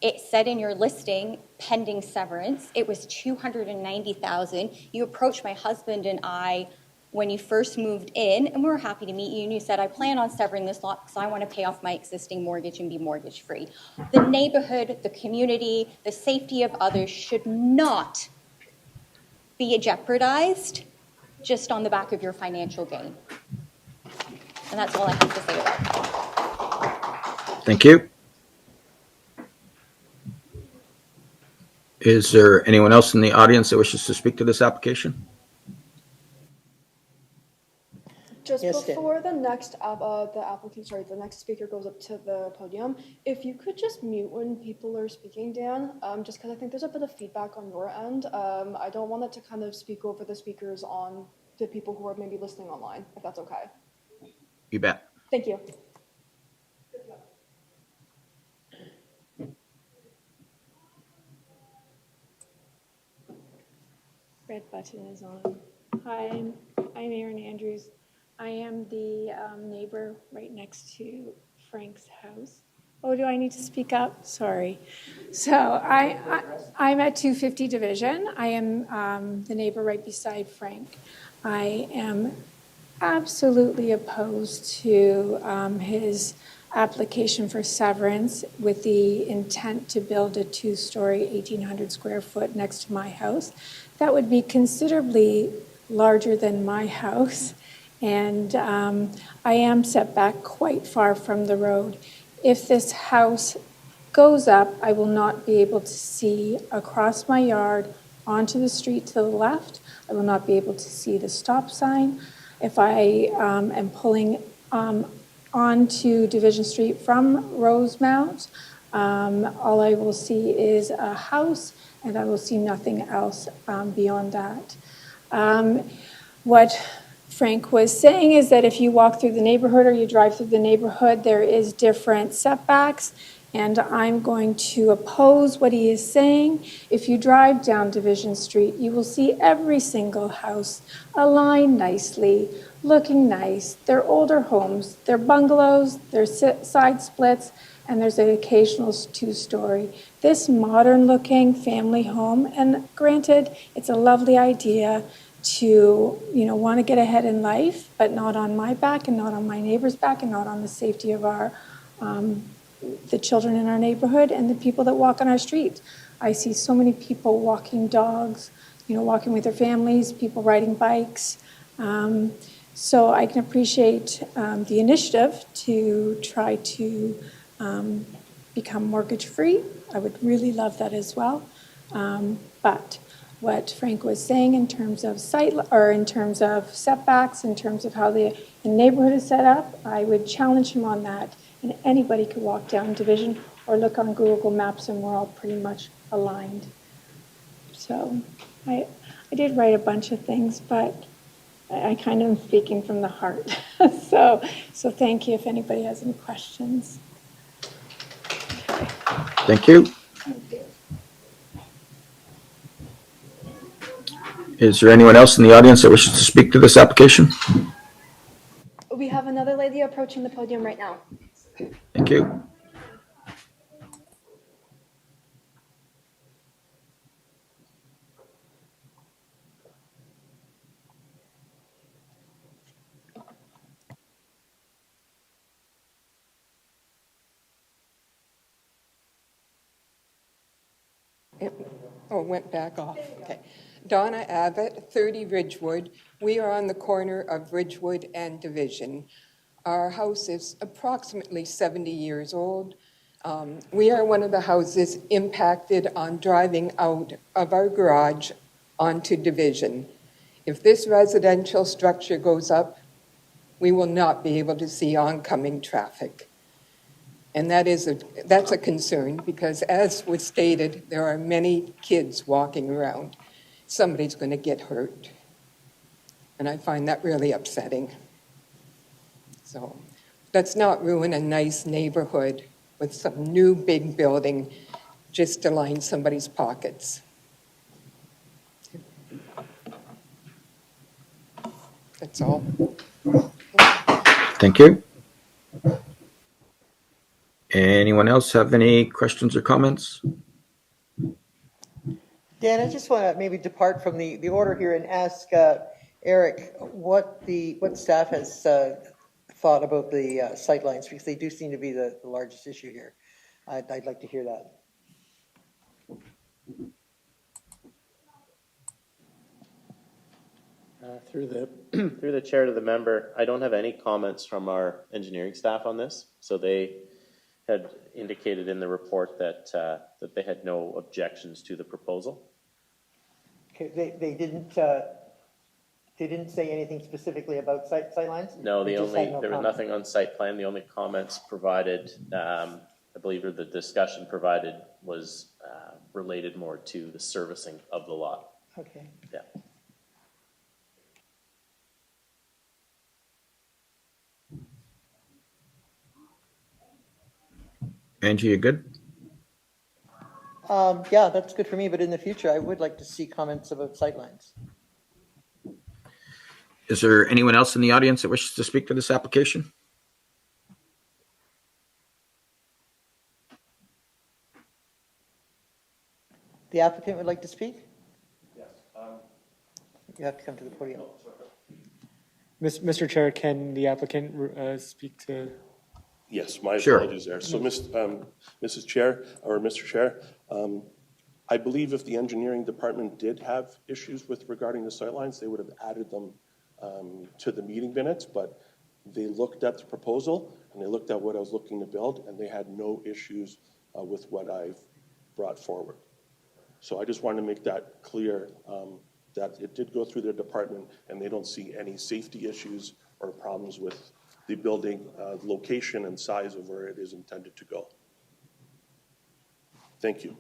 It said in your listing, pending severance. It was $290,000. You approached my husband and I when you first moved in, and we were happy to meet you, and you said, I plan on severing this lot because I want to pay off my existing mortgage and be mortgage free. The neighborhood, the community, the safety of others should not be jeopardized just on the back of your financial gain. And that's all I have to say about that. Thank you. Is there anyone else in the audience that wishes to speak to this application? Just Yes, Dan. before the next the next speaker goes up to the podium, if you could just mute when people are speaking, Dan, just because I think there's a bit of feedback on your end. I don't want it to kind of speak over the speakers on the people who are maybe listening online, if that's okay. You bet. Thank you. Red button is on. Hi, I'm Erin Andrews. I am the neighbor right next to Frank's house. Oh, do I need to speak up? Sorry. So I'm at 250 Division. I am the neighbor right beside Frank. I am absolutely opposed to his application for severance with the intent to build a 2-story, 1,800 square foot next to my house. That would be considerably larger than my house, and I am set back quite far from the road. If this house goes up, I will not be able to see across my yard onto the street to the left. I will not be able to see the stop sign. If I am pulling onto Division Street from Rosemount, all I will see is a house, and I will see nothing else beyond that. What Frank was saying is that if you walk through the neighborhood or you drive through the neighborhood, there is different setbacks. and I'm going to oppose what he is saying. If you drive down Division Street, you will see every single house aligned nicely, looking nice. They're older homes, they're bungalows, they're side splits, and there's an occasional two-story. This modern-looking family home, and granted, it's a lovely idea to, want to get ahead in life, but not on my back and not on my neighbor's back and not on the safety of the children in our neighborhood and the people that walk on our streets. I see so many people walking dogs, walking with their families, people riding bikes. So I can appreciate the initiative to try to become mortgage-free. I would really love that as well. But what Frank was saying in terms of in terms of setbacks, in terms of how the neighborhood is set up, I would challenge him on that. And anybody could walk down Division or look on Google Maps, and we're all pretty much aligned. So I did write a bunch of things, but I kind of am speaking from the heart. So thank you if anybody has any questions. Thank you. Is there anyone else in the audience that wishes to speak to this application? We have another lady approaching the podium right now. Thank you. It went back off. Okay. Donna Abbott, 30 Ridgewood. We are on the corner of Ridgewood and Division. Our house is approximately 70 years old. We are one of the houses impacted on driving out of our garage onto Division. If this residential structure goes up, we will not be able to see oncoming traffic. And that's a concern because, as was stated, there are many kids walking around. Somebody's going to get hurt. And I find that really upsetting. So let's not ruin a nice neighborhood with some new big building just to line somebody's pockets. That's all. Thank you. Anyone else have any questions or comments? Dan, I just want to maybe depart from the order here and ask Eric what staff has thought about the sightlines, because they do seem to be the largest issue here. I'd like to hear that. Through the chair to the member, I don't have any comments from our engineering staff on this. So they had indicated in the report that they had no objections to the proposal. Okay, they didn't say anything specifically about sightlines? No, there was nothing on site plan. The only comments provided, I believe, or the discussion provided was related more to the servicing of the lot. Okay. Yeah. Angie, you good? Yeah, that's good for me, but in the future, I would like to see comments about sightlines. Is there anyone else in the audience that wishes to speak to this application? The applicant would like to speak? Yes. You have to come to the podium. Mr. Chair, can the applicant speak to? Yes, my Sure. apologies there. So, Mrs. Chair, or Mr. Chair, I believe if the engineering department did have issues regarding the sightlines, they would have added them to the meeting minutes, but they looked at the proposal and they looked at what I was looking to build, and they had no issues with what I've brought forward. So I just wanted to make that clear, that it did go through their department and they don't see any safety issues or problems with the building location and size of where it is intended to go. Thank you.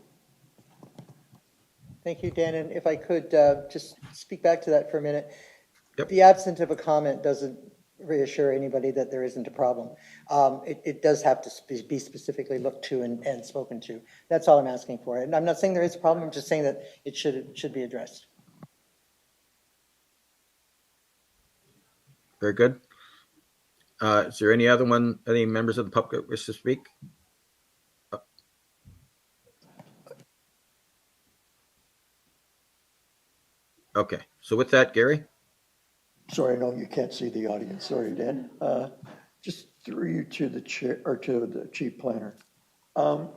Thank you, Dan. And if I could just speak back to that for a minute. Yep. The absence of a comment doesn't reassure anybody that there isn't a problem. It does have to be specifically looked to and spoken to. That's all I'm asking for. And I'm not saying there is a problem, I'm just saying that it should be addressed. Very good. Is there any members of the public that wish to speak? Okay, so with that, Gary? Sorry, I know you can't see the audience. Sorry, Dan. Just through you to the chair or to the chief planner. In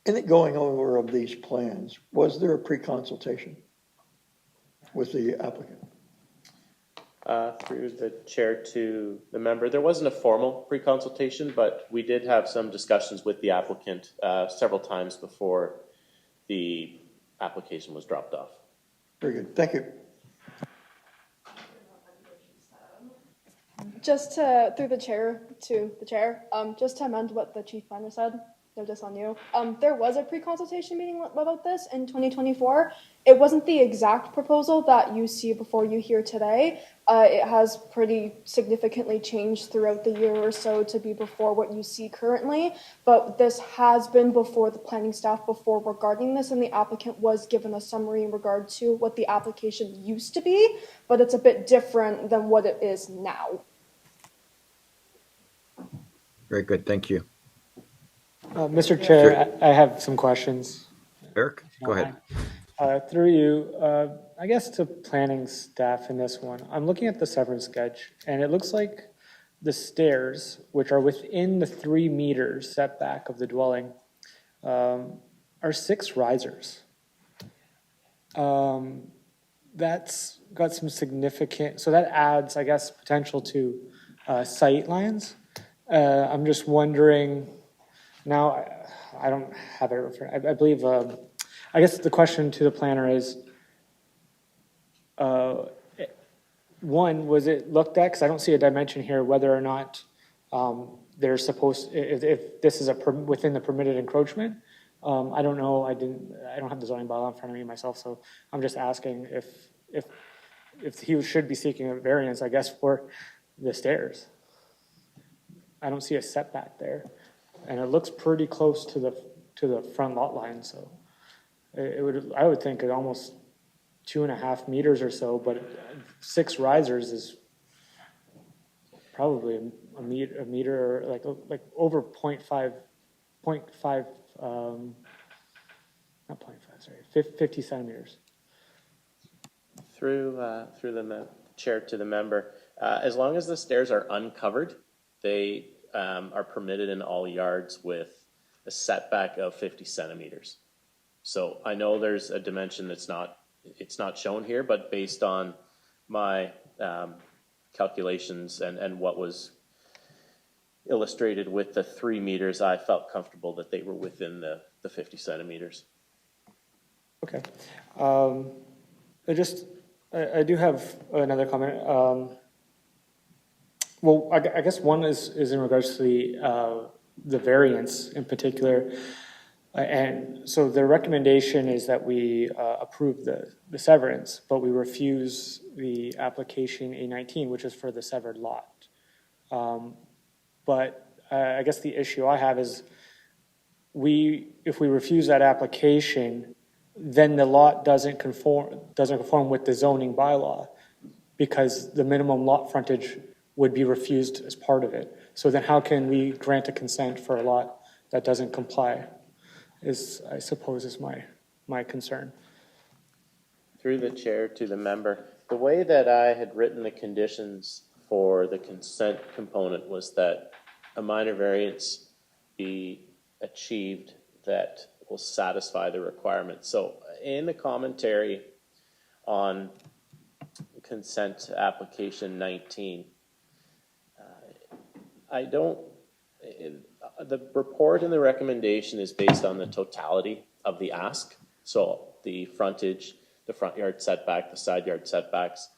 the going over of these plans, was there a pre-consultation with the applicant? Through the chair to the member, there wasn't a formal pre-consultation, but we did have some discussions with the applicant several times before the application was dropped off. Very good. Thank you. Just to, through the chair to the chair, just to amend what the chief planner said, they're just on you. There was a pre-consultation meeting about this in 2024. It wasn't the exact proposal that you see before you here today. It has pretty significantly changed throughout the year or so to be before what you see currently. But this has been before the planning staff before regarding this, and the applicant was given a summary in regard to what the application used to be, but it's a bit different than what it is now. Very good, thank you. Mr. Chair, I have some questions. Eric, go ahead. Through you, I guess to planning staff in this one, I'm looking at the severance sketch, and it looks like the stairs, which are within the 3 meters setback of the dwelling, are 6 risers. That's got some significant, so that adds, I guess, potential to sight lines. I'm just wondering, now I don't have it, I believe, I guess the question to the planner is, one, was it looked at, because I don't see a dimension here, whether or not they're supposed, if this is within the permitted encroachment. I don't know, I don't have the zoning bylaw in front of me myself, so I'm just asking if he should be seeking a variance, I guess, for the stairs. I don't see a setback there, and it looks pretty close to the front lot line, so I would think it almost 2.5 meters or so, but 6 risers is probably a meter, like over 0.5, not 0.5, sorry, 50 centimeters. Through the chair to the member, as long as the stairs are uncovered, they are permitted in all yards with a setback of 50 centimeters. So I know there's a dimension that's not shown here, but based on my calculations and what was illustrated with the 3 meters, I felt comfortable that they were within the 50 centimeters. Okay. I do have another comment. Well, I guess one is in regards to the variance in particular. And so the recommendation is that we approve the severance, but we refuse the application A19, which is for the severed lot. But I guess the issue I have is if we refuse that application, then the lot doesn't conform with the zoning bylaw, because the minimum lot frontage would be refused as part of it. So then how can we grant a consent for a lot that doesn't comply? I suppose is my concern. Through the chair to the member, the way that I had written the conditions for the consent component was that a minor variance be achieved that will satisfy the requirements. So in the commentary on consent application 19, the report and the recommendation is based on the totality of the ask. So the frontage, the front yard setback, the side yard setbacks.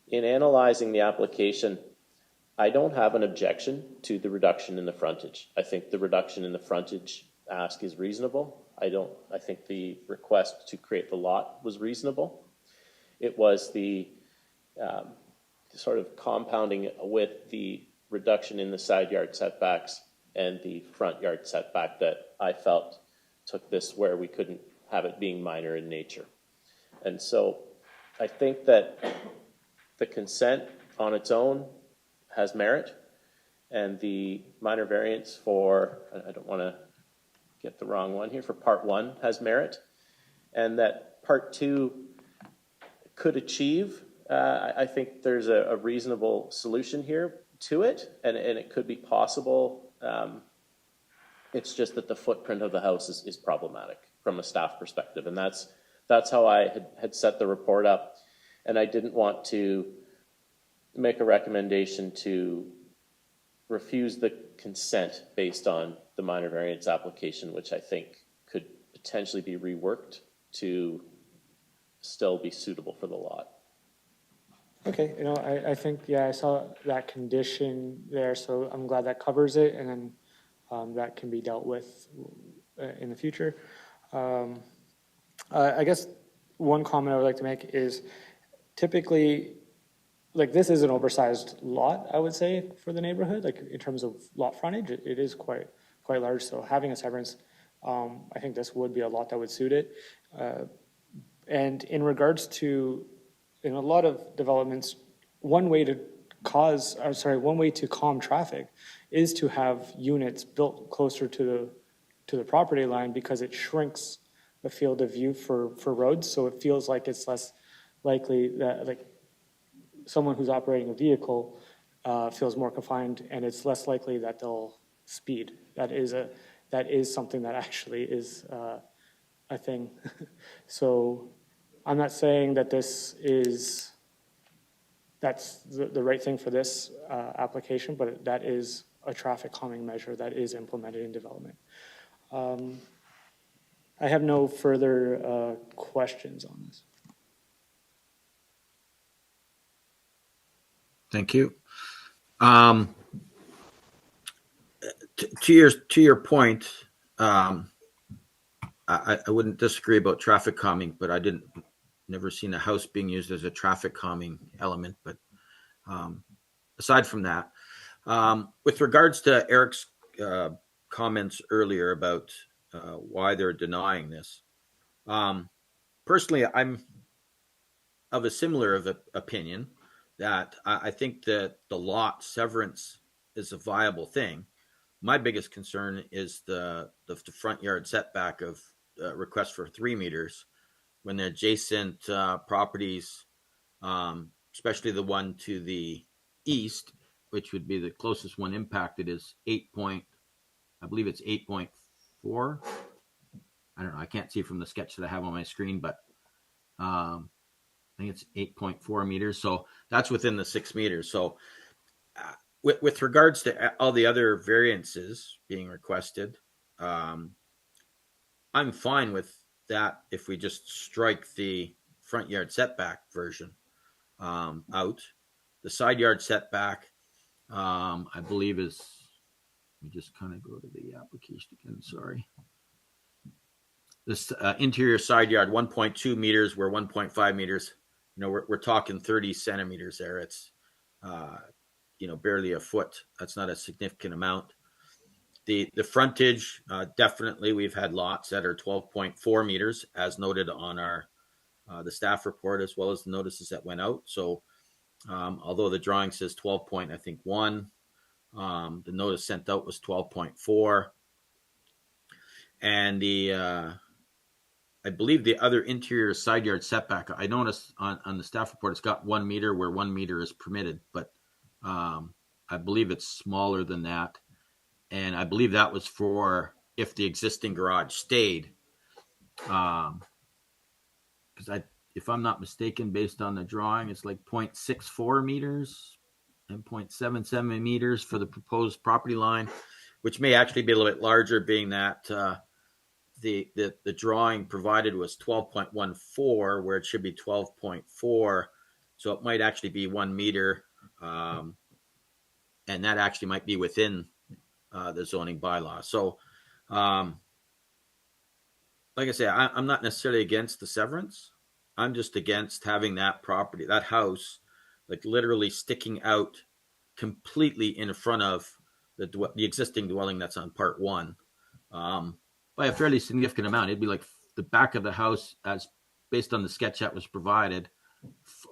In analyzing the application, I don't have an objection to the reduction in the frontage. I think the reduction in the frontage ask is reasonable. I think the request to create the lot was reasonable. It was the sort of compounding it with the reduction in the side yard setbacks and the front yard setback that I felt took this where we couldn't have it being minor in nature. And so I think that the consent on its own has merit, and the minor variance for, I don't want to get the wrong one here, for part one has merit, and that part two could achieve. I think there's a reasonable solution here to it, and it could be possible. It's just that the footprint of the house is problematic from a staff perspective, and that's how I had set the report up, and I didn't want to make a recommendation to refuse the consent based on the minor variance application, which I think could potentially be reworked to still be suitable for the lot. Okay, I think, yeah, I saw that condition there, so I'm glad that covers it, and then that can be dealt with in the future. I guess one comment I would like to make is typically, like, this is an oversized lot, I would say, for the neighborhood. Like, in terms of lot frontage, it is quite large. So having a severance, I think this would be a lot that would suit it. And in regards to, in a lot of developments, one way to calm traffic is to have units built closer to the property line, because it shrinks the field of view for roads. So it feels like it's less likely that, like, someone who's operating a vehicle feels more confined, and it's less likely that they'll speed. That is something that actually is a thing. So I'm not saying that that's the right thing for this application, but that is a traffic calming measure that is implemented in development. I have no further questions on this. Thank you. To your point, I wouldn't disagree about traffic calming, but I never seen a house being used as a traffic calming element. But aside from that, with regards to Eric's comments earlier about why they're denying this, personally, I'm of a similar opinion that I think that the lot severance is a viable thing. My biggest concern is the front yard setback of request for 3 meters when the adjacent properties, especially the one to the east, which would be the closest one impacted, is I believe it's 8.4. I don't know. I can't see from the sketch that I have on my screen, but I think it's 8.4 meters. So that's within the 6 meters. So with regards to all the other variances being requested, I'm fine with that if we just strike the front yard setback version out. The side yard setback, I believe is, let me just kind of go to the application again, sorry. This interior side yard, 1.2 meters, where 1.5 meters, we're talking 30 centimeters there. It's, barely a foot. That's not a significant amount. The frontage, definitely we've had lots that are 12.4 meters, as noted on the staff report, as well as the notices that went out. So although the drawing says 12.1, the notice sent out was 12.4. And I believe the other interior side yard setback, I noticed on the staff report, it's got 1 meter where 1 meter is permitted, but I believe it's smaller than that. And I believe that was for if the existing garage stayed. Because if I'm not mistaken, based on the drawing, it's like 0.64 meters and 0.77 meters for the proposed property line, which may actually be a little bit larger, being that the drawing provided was 12.14, where it should be 12.4. So it might actually be 1 meter. And that actually might be within the zoning bylaw. So, like I say, I'm not necessarily against the severance. I'm just against having that property, that house, like literally sticking out completely in front of the existing dwelling that's on part one, by a fairly significant amount. It'd be like the back of the house, as based on the sketch that was provided,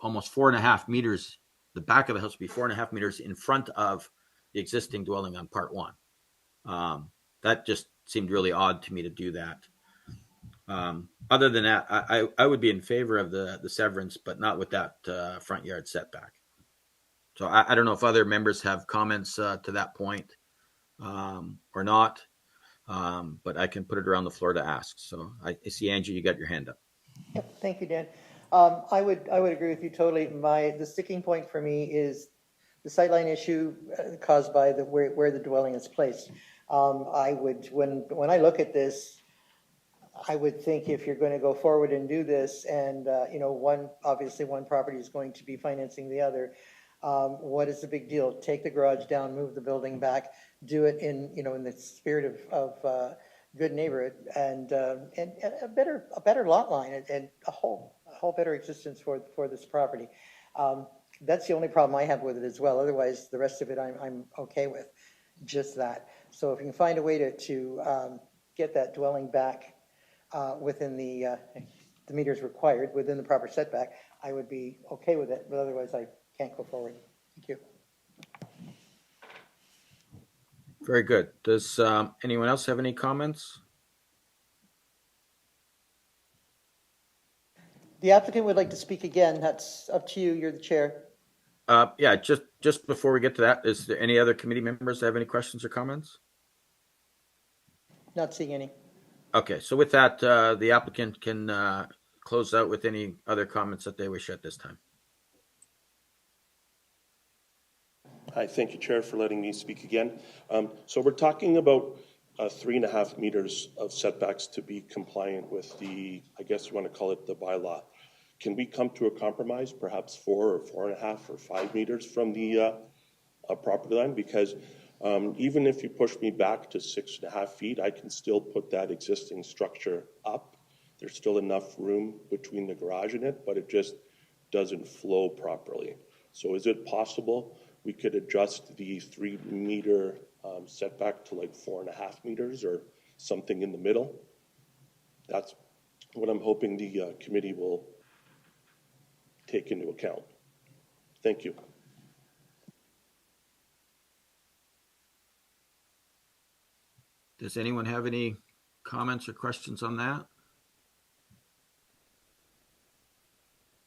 almost 4.5 meters. The back of the house would be 4.5 meters in front of the existing dwelling on part one. That just seemed really odd to me to do that. Other than that, I would be in favor of the severance, but not with that front yard setback. So I don't know if other members have comments to that point or not, but I can put it around the floor to ask. So I see, Angie, you got your hand up. Yep, thank you, Dan. I would agree with you totally. The sticking point for me is the sightline issue caused by where the dwelling is placed. When I look at this, I would think if you're going to go forward and do this, and obviously one property is going to be financing the other. What is the big deal? Take the garage down, move the building back, do it in the spirit of good neighborhood and a better lot line and a whole better existence for this property. That's the only problem I have with it as well. Otherwise, the rest of it I'm okay with. Just that. So if you can find a way to get that dwelling back within the meters required within the proper setback, I would be okay with it. But otherwise, I can't go forward. Thank you. Very good. Does anyone else have any comments? The applicant would like to speak again. That's up to you. You're the chair. Yeah, just before we get to that, is there any other committee members that have any questions or comments? Not seeing any. Okay, so with that, the applicant can close out with any other comments that they wish at this time. Hi, thank you, Chair, for letting me speak again. So we're talking about 3.5 meters of setbacks to be compliant with the, I guess you want to call it the bylaw. Can we come to a compromise, perhaps 4 or 4.5 or 5 meters from the property line? Because even if you push me back to 6.5 feet, I can still put that existing structure up. There's still enough room between the garage and it, but it just doesn't flow properly. So is it possible we could adjust the 3 meter setback to like 4.5 meters or something in the middle? That's what I'm hoping the committee will take into account. Thank you. Does anyone have any comments or questions on that?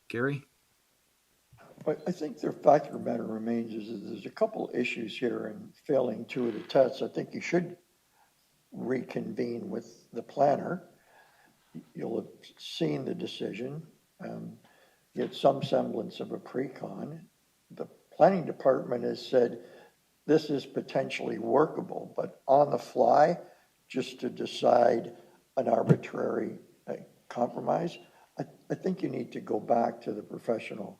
Gary? I think the fact of the matter remains is that there's a couple issues here, and failing 2 of the tests, I think you should reconvene with the planner. You'll have seen the decision, get some semblance of a pre-con. The planning department has said this is potentially workable, but on the fly, just to decide an arbitrary compromise, I think you need to go back to the professional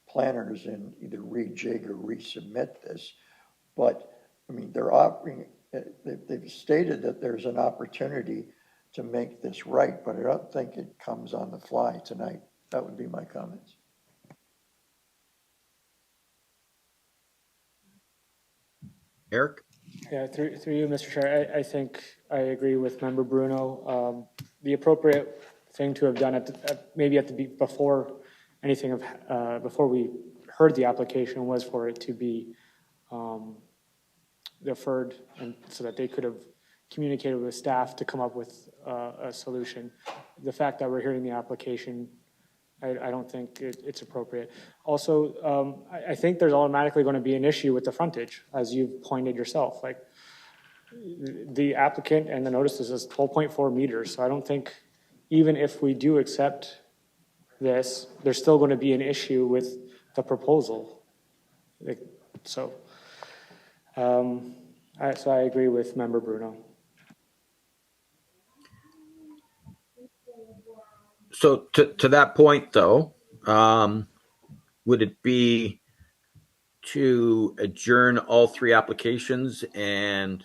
planners and either rejig or resubmit this. But I mean, they're offering, they've stated that there's an opportunity to make this right, but I don't think it comes on the fly tonight. That would be my comments. Eric? Yeah, through you, Mr. Chair, I think I agree with Member Bruno. The appropriate thing to have done before anything of before we heard the application was for it to be deferred, and so that they could have communicated with staff to come up with a solution. The fact that we're hearing the application, I don't think it's appropriate. Also, I think there's automatically going to be an issue with the frontage, as you've pointed yourself. Like the applicant and the notice is 12.4 meters, so I don't think even if we do accept this, there's still going to be an issue with the proposal. So I agree with Member Bruno. So to that point, though, would it be to adjourn all 3 applications and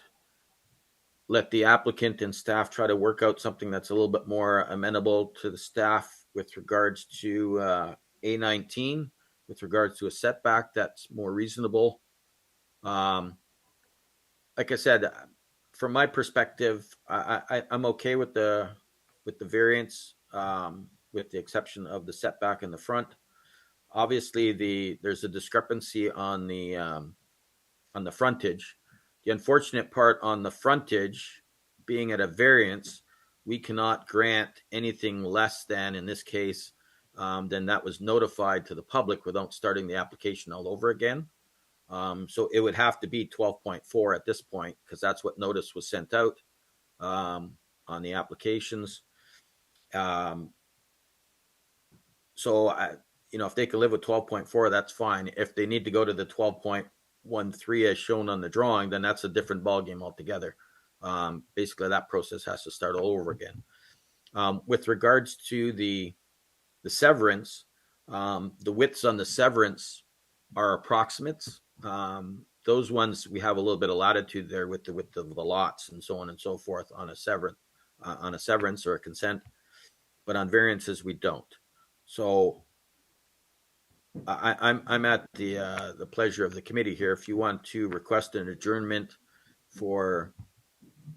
let the applicant and staff try to work out something that's a little bit more amenable to the staff with regards to A19, with regards to a setback that's more reasonable. Like I said, from my perspective, I'm okay with the variance, with the exception of the setback in the front. Obviously, there's a discrepancy on the frontage. The unfortunate part on the frontage, being at a variance, we cannot grant anything less than, in this case, than that was notified to the public without starting the application all over again. So it would have to be 12.4 at this point, because that's what notice was sent out on the applications. So if they can live with 12.4, that's fine. If they need to go to the 12.13 as shown on the drawing, then that's a different ballgame altogether. Basically, that process has to start all over again. With regards to the severance, the widths on the severance are approximates. Those ones we have a little bit of latitude there with the lots and so on and so forth on a severance or a consent, but on variances we don't. So I'm at the pleasure of the committee here. If you want to request an adjournment for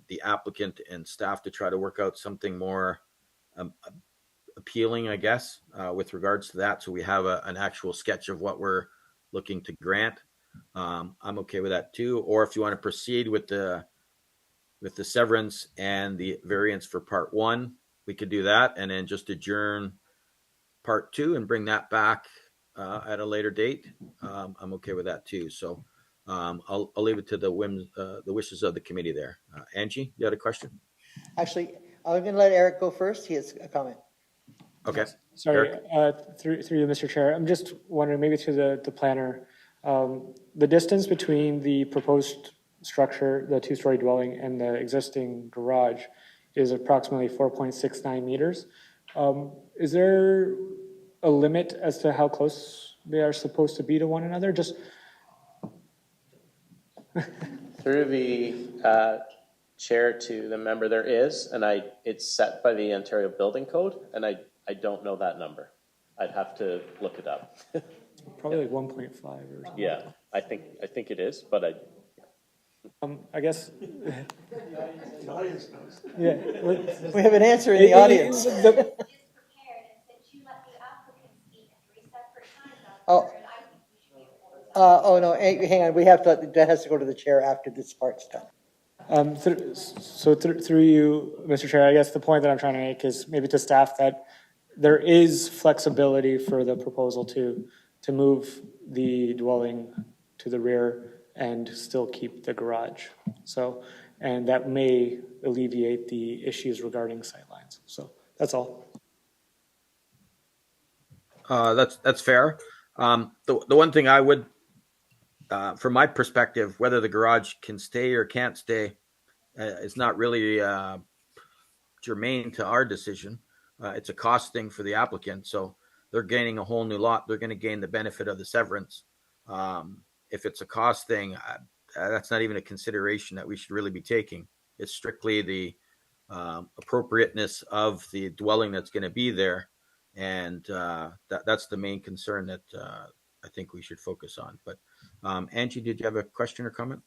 the applicant and staff to try to work out something more appealing, I guess, with regards to that, so we have an actual sketch of what we're looking to grant, I'm okay with that too. Or if you want to proceed with the severance and the variance for part 1, we could do that, and then just adjourn part 2 and bring that back at a later date. I'm okay with that too. So I'll leave it to the wishes of the committee there. Angie, you had a question? Actually, I'm going to let Eric go first. He has a comment. Okay. Sorry, through you, Mr. Chair. I'm just wondering, maybe to the planner, the distance between the proposed structure, the 2-story dwelling, and the existing garage is approximately 4.69 meters. Is there a limit as to how close they are supposed to be to one another? Just Through the chair to the member, there is, and it's set by the Ontario Building Code, and I don't know that number. I'd have to look it up. probably like 1.5 or something. Yeah, I think it is, but I guess. The audience knows. Yeah. We have an answer in the audience. Oh no, hang on. We have to. That has to go to the chair after this part's done. Through you, Mr. Chair, I guess the point that I'm trying to make is maybe to staff that there is flexibility for the proposal to move the dwelling to the rear and still keep the garage. So, and that may alleviate the issues regarding sightlines. So that's all. That's fair. The one thing I would, from my perspective, whether the garage can stay or can't stay, is not really germane to our decision. It's a cost thing for the applicant. So they're gaining a whole new lot. They're going to gain the benefit of the severance. If it's a cost thing, that's not even a consideration that we should really be taking. It's strictly the appropriateness of the dwelling that's going to be there. And that's the main concern that I think we should focus on. But Angie, did you have a question or comment?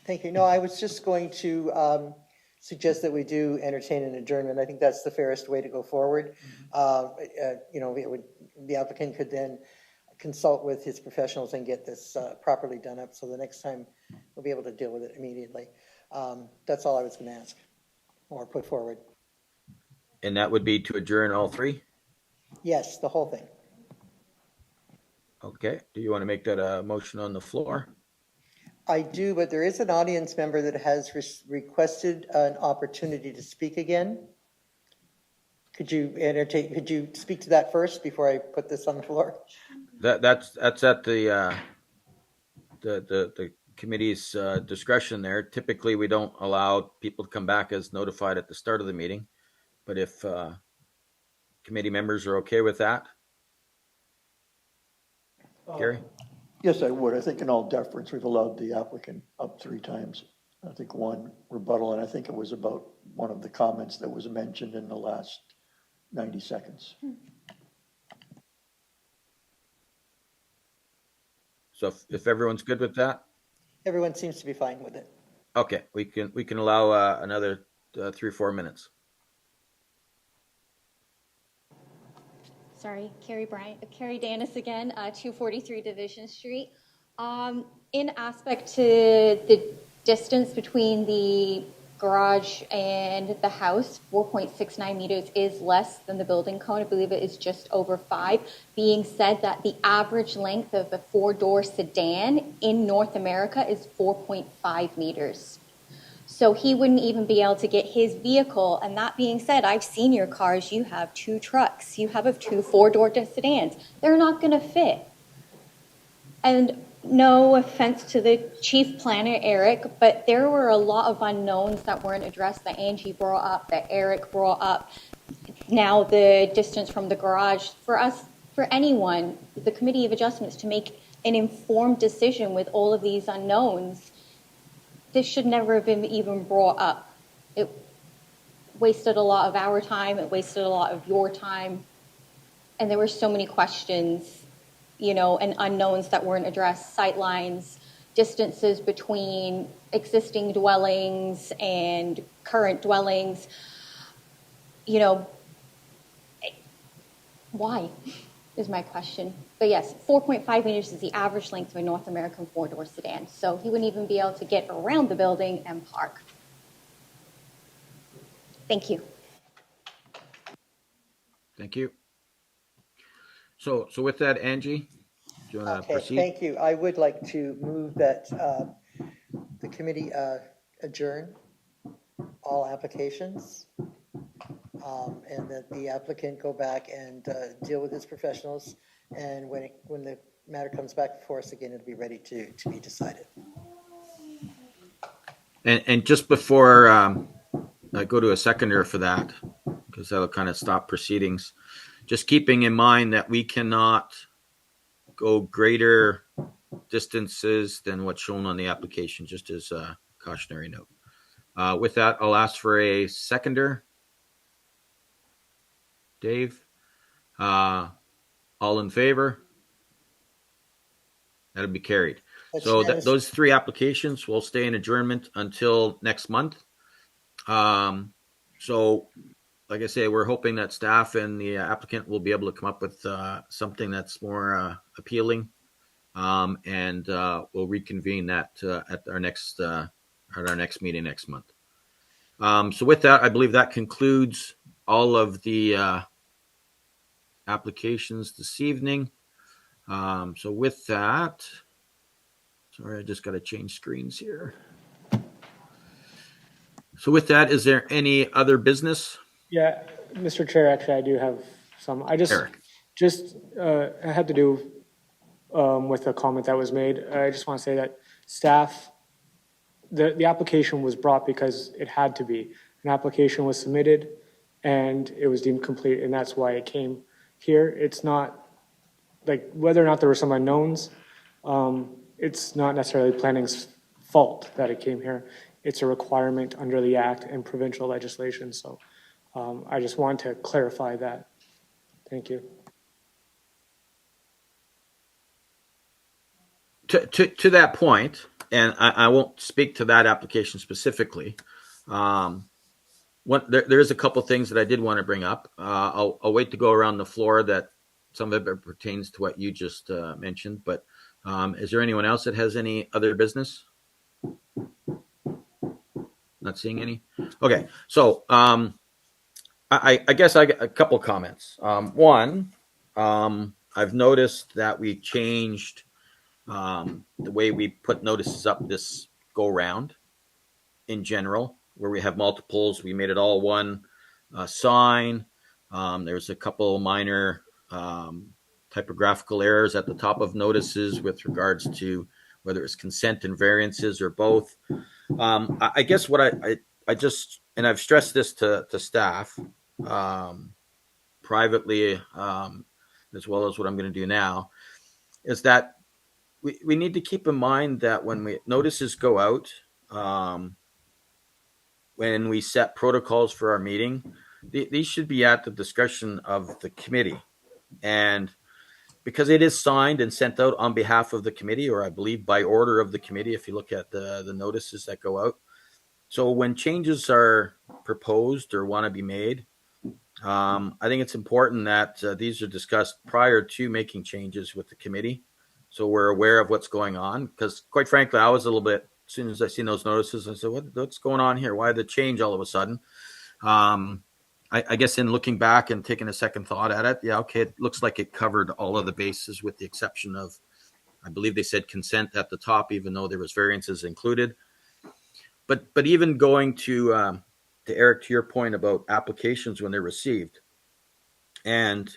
Thank you. No, I was just going to suggest that we do entertain an adjournment. I think that's the fairest way to go forward. The applicant could then consult with his professionals and get this properly done up. So the next time we'll be able to deal with it immediately. That's all I was going to ask or put forward. And that would be to adjourn all 3? Yes, the whole thing. Okay. Do you want to make that a motion on the floor? I do, but there is an audience member that has requested an opportunity to speak again. Could you speak to that first before I put this on the floor? That's at the committee's discretion there. Typically, we don't allow people to come back as notified at the start of the meeting. But if committee members are okay with that. Gary? Yes, I would. I think in all deference, we've allowed the applicant up 3 times. I think 1 rebuttal, and I think it was about one of the comments that was mentioned in the last 90 seconds. So if everyone's good with that, Everyone seems to be fine with it. okay, we can allow another 3 or 4 minutes. Sorry, Carrie Danis again, 243 Division Street. In aspect to the distance between the garage and the house, 4.69 meters is less than the building code. I believe it is just over 5. Being said that the average length of a 4-door sedan in North America is 4.5 meters. So he wouldn't even be able to get his vehicle. And that being said, I've seen your cars. You have 2 trucks. You have 2 4-door sedans. They're not going to fit. And no offense to the chief planner, Eric, but there were a lot of unknowns that weren't addressed that Angie brought up, that Eric brought up. Now the distance from the garage, for us, for anyone, the Committee of Adjustments, to make an informed decision with all of these unknowns, this should never have been even brought up. It wasted a lot of our time. It wasted a lot of your time. And there were so many questions, and unknowns that weren't addressed. Sightlines, distances between existing dwellings and current dwellings. Why is my question. But yes, 4.5 meters is the average length of a North American 4-door sedan. So he wouldn't even be able to get around the building and park. Thank you. Thank you. So with that, Angie, do you want to proceed? Thank you. I would like to move that the committee adjourn all applications, and that the applicant go back and deal with his professionals. And when the matter comes back before us again, it'll be ready to be decided. And just before I go to a seconder for that, because that'll kind of stop proceedings, just keeping in mind that we cannot go greater distances than what's shown on the application, just as a cautionary note. With that, I'll ask for a seconder. Dave, all in favor? That'll be carried. So those 3 applications will stay in adjournment until next month. So like I say, we're hoping that staff and the applicant will be able to come up with something that's more appealing, and we'll reconvene that at our next meeting next month. So with that, I believe that concludes all of the applications this evening. So with that, sorry, I just got to change screens here. So with that, is there any other business? Yeah, Mr. Chair, actually, I do have some. I Eric. had to do with a comment that was made. I just want to say that staff, the application was brought because it had to be. An application was submitted and it was deemed complete, and that's why it came here. It's not like whether or not there were some unknowns, it's not necessarily planning's fault that it came here. It's a requirement under the Act and provincial legislation. So I just want to clarify that. Thank you. To that point, and I won't speak to that application specifically. There's a couple things that I did want to bring up. I'll wait to go around the floor. That some of it pertains to what you just mentioned. But is there anyone else that has any other business? Not seeing any. Okay, so I guess I got a couple comments. One, I've noticed that we changed the way we put notices up this go round in general, where we have multiples. We made it all one sign. There's a couple minor typographical errors at the top of notices with regards to whether it's consent and variances or both. I guess what I just, and I've stressed this to staff privately, as well as what I'm going to do now, is that we need to keep in mind that when notices go out, when we set protocols for our meeting, these should be at the discretion of the committee. And because it is signed and sent out on behalf of the committee, or I believe by order of the committee, if you look at the notices that go out. So when changes are proposed or want to be made, I think it's important that these are discussed prior to making changes with the committee, so we're aware of what's going on. Because quite frankly, I was a little bit, as soon as I seen those notices, I said, what's going on here? Why the change all of a sudden? I guess in looking back and taking a second thought at it, yeah, okay, it looks like it covered all of the bases with the exception of, I believe they said consent at the top, even though there was variances included. But even going to Eric, to your point about applications when they're received, and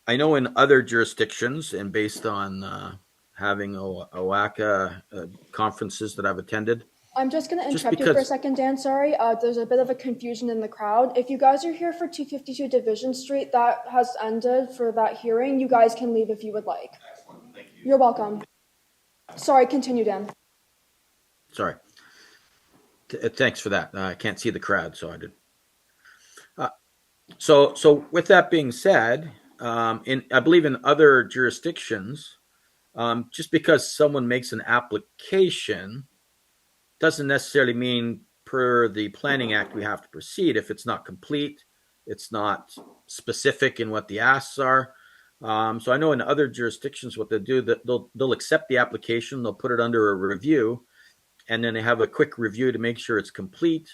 I know in other jurisdictions and based on having OACA conferences that I've attended. I'm just going to interrupt you for a second, Dan. Sorry. There's a bit of a confusion in the crowd. If you guys are here for 252 Division Street, that has ended for that hearing. You guys can leave if you would like. Excellent. Thank you. You're welcome. Sorry, continue, Dan. Sorry. Thanks for that. I can't see the crowd, so I did. So with that being said, I believe in other jurisdictions, just because someone makes an application doesn't necessarily mean per the Planning Act we have to proceed if it's not complete, it's not specific in what the asks are. So I know in other jurisdictions what they'll do, that they'll accept the application, they'll put it under a review, and then they have a quick review to make sure it's complete.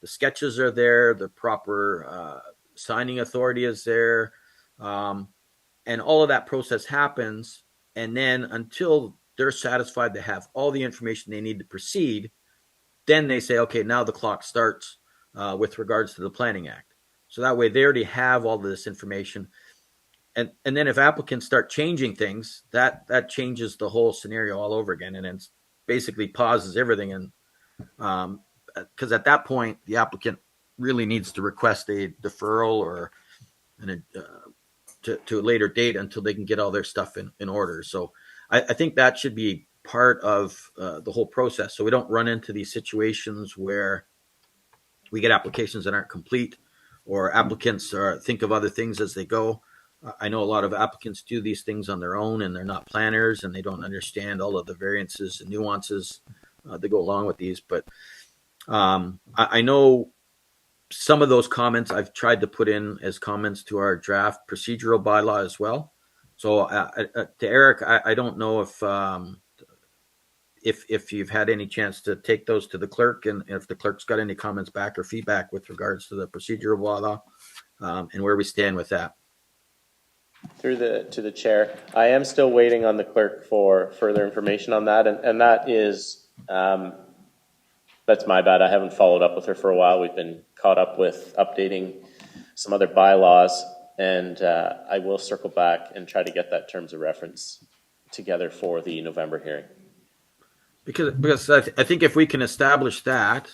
The sketches are there, the proper signing authority is there, and all of that process happens. And then until they're satisfied they have all the information they need to proceed, then they say, okay, now the clock starts with regards to the Planning Act. So that way they already have all of this information. And then if applicants start changing things, that changes the whole scenario all over again. And it basically pauses everything. And because at that point, the applicant really needs to request a deferral or to a later date until they can get all their stuff in order. So I think that should be part of the whole process, so we don't run into these situations where we get applications that aren't complete or applicants think of other things as they go. I know a lot of applicants do these things on their own and they're not planners and they don't understand all of the variances and nuances that go along with these. But I know some of those comments I've tried to put in as comments to our draft procedural bylaw as well. So to Eric, I don't know if you've had any chance to take those to the clerk and if the clerk's got any comments back or feedback with regards to the procedural bylaw and where we stand with that. To the chair, I am still waiting on the clerk for further information on that, and that is that's my bad. I haven't followed up with her for a while. We've been caught up with updating some other bylaws, and I will circle back and try to get that terms of reference together for the November hearing. Because I think if we can establish that,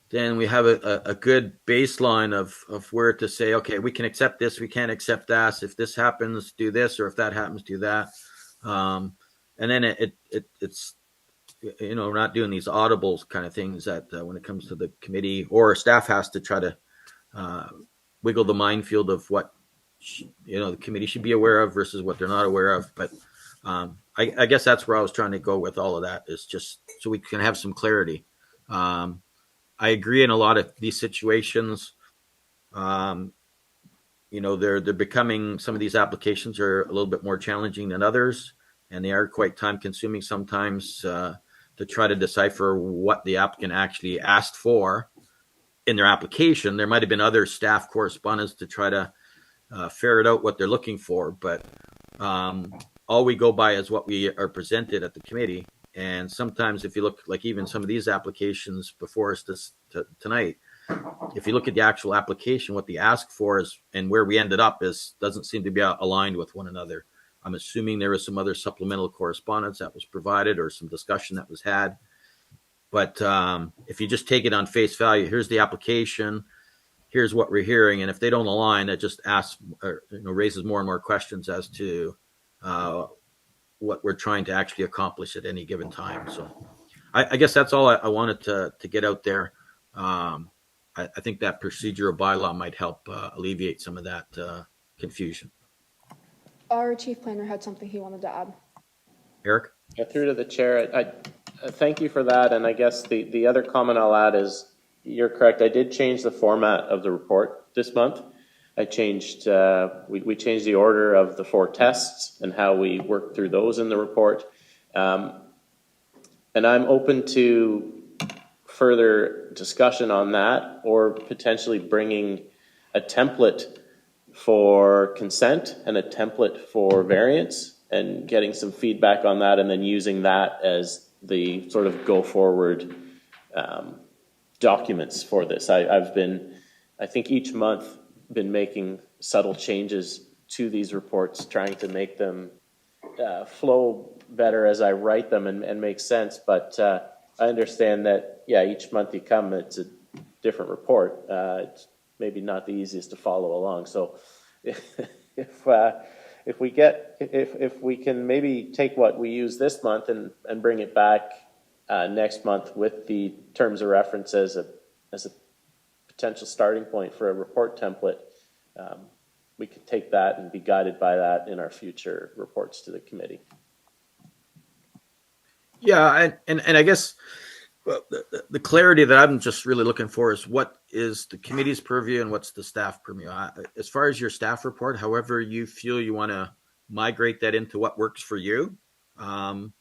then we have a good baseline of where to say, okay, we can accept this, we can't accept that. If this happens, do this, or if that happens, do that. And then it's we're not doing these audibles kind of things that when it comes to the committee or staff has to try to wiggle the minefield of what the committee should be aware of versus what they're not aware of. But I guess that's where I was trying to go with all of that, is just so we can have some clarity. I agree in a lot of these situations. They're becoming, some of these applications are a little bit more challenging than others, and they are quite time consuming sometimes to try to decipher what the applicant actually asked for in their application. There might have been other staff correspondence to try to ferret out what they're looking for, but all we go by is what we are presented at the committee. And sometimes if you look, like even some of these applications before us tonight, if you look at the actual application, what they ask for is, and where we ended up doesn't seem to be aligned with one another. I'm assuming there was some other supplemental correspondence that was provided or some discussion that was had. But if you just take it on face value, here's the application, here's what we're hearing. And if they don't align, it just raises more and more questions as to what we're trying to actually accomplish at any given time. So I guess that's all I wanted to get out there. I think that procedural bylaw might help alleviate some of that confusion. our chief planner had something he wanted to add. Eric? Yeah, through to the chair, I thank you for that, and I guess the other comment I'll add is, you're correct, I did change the format of the report this month. I changed, we changed the order of the 4 tests and how we worked through those in the report. And I'm open to further discussion on that, or potentially bringing a template for consent and a template for variance and getting some feedback on that, and then using that as the sort of go forward documents for this. I've been, I think each month, been making subtle changes to these reports, trying to make them flow better as I write them and make sense. But I understand that, yeah, each month you come, it's a different report. It's maybe not the easiest to follow along. So if we can maybe take what we use this month and bring it back next month with the terms of reference as a potential starting point for a report template, we could take that and be guided by that in our future reports to the committee. Yeah, and I guess the clarity that I'm just really looking for is what is the committee's purview and what's the staff purview. As far as your staff report, however you feel you want to migrate that into what works for you,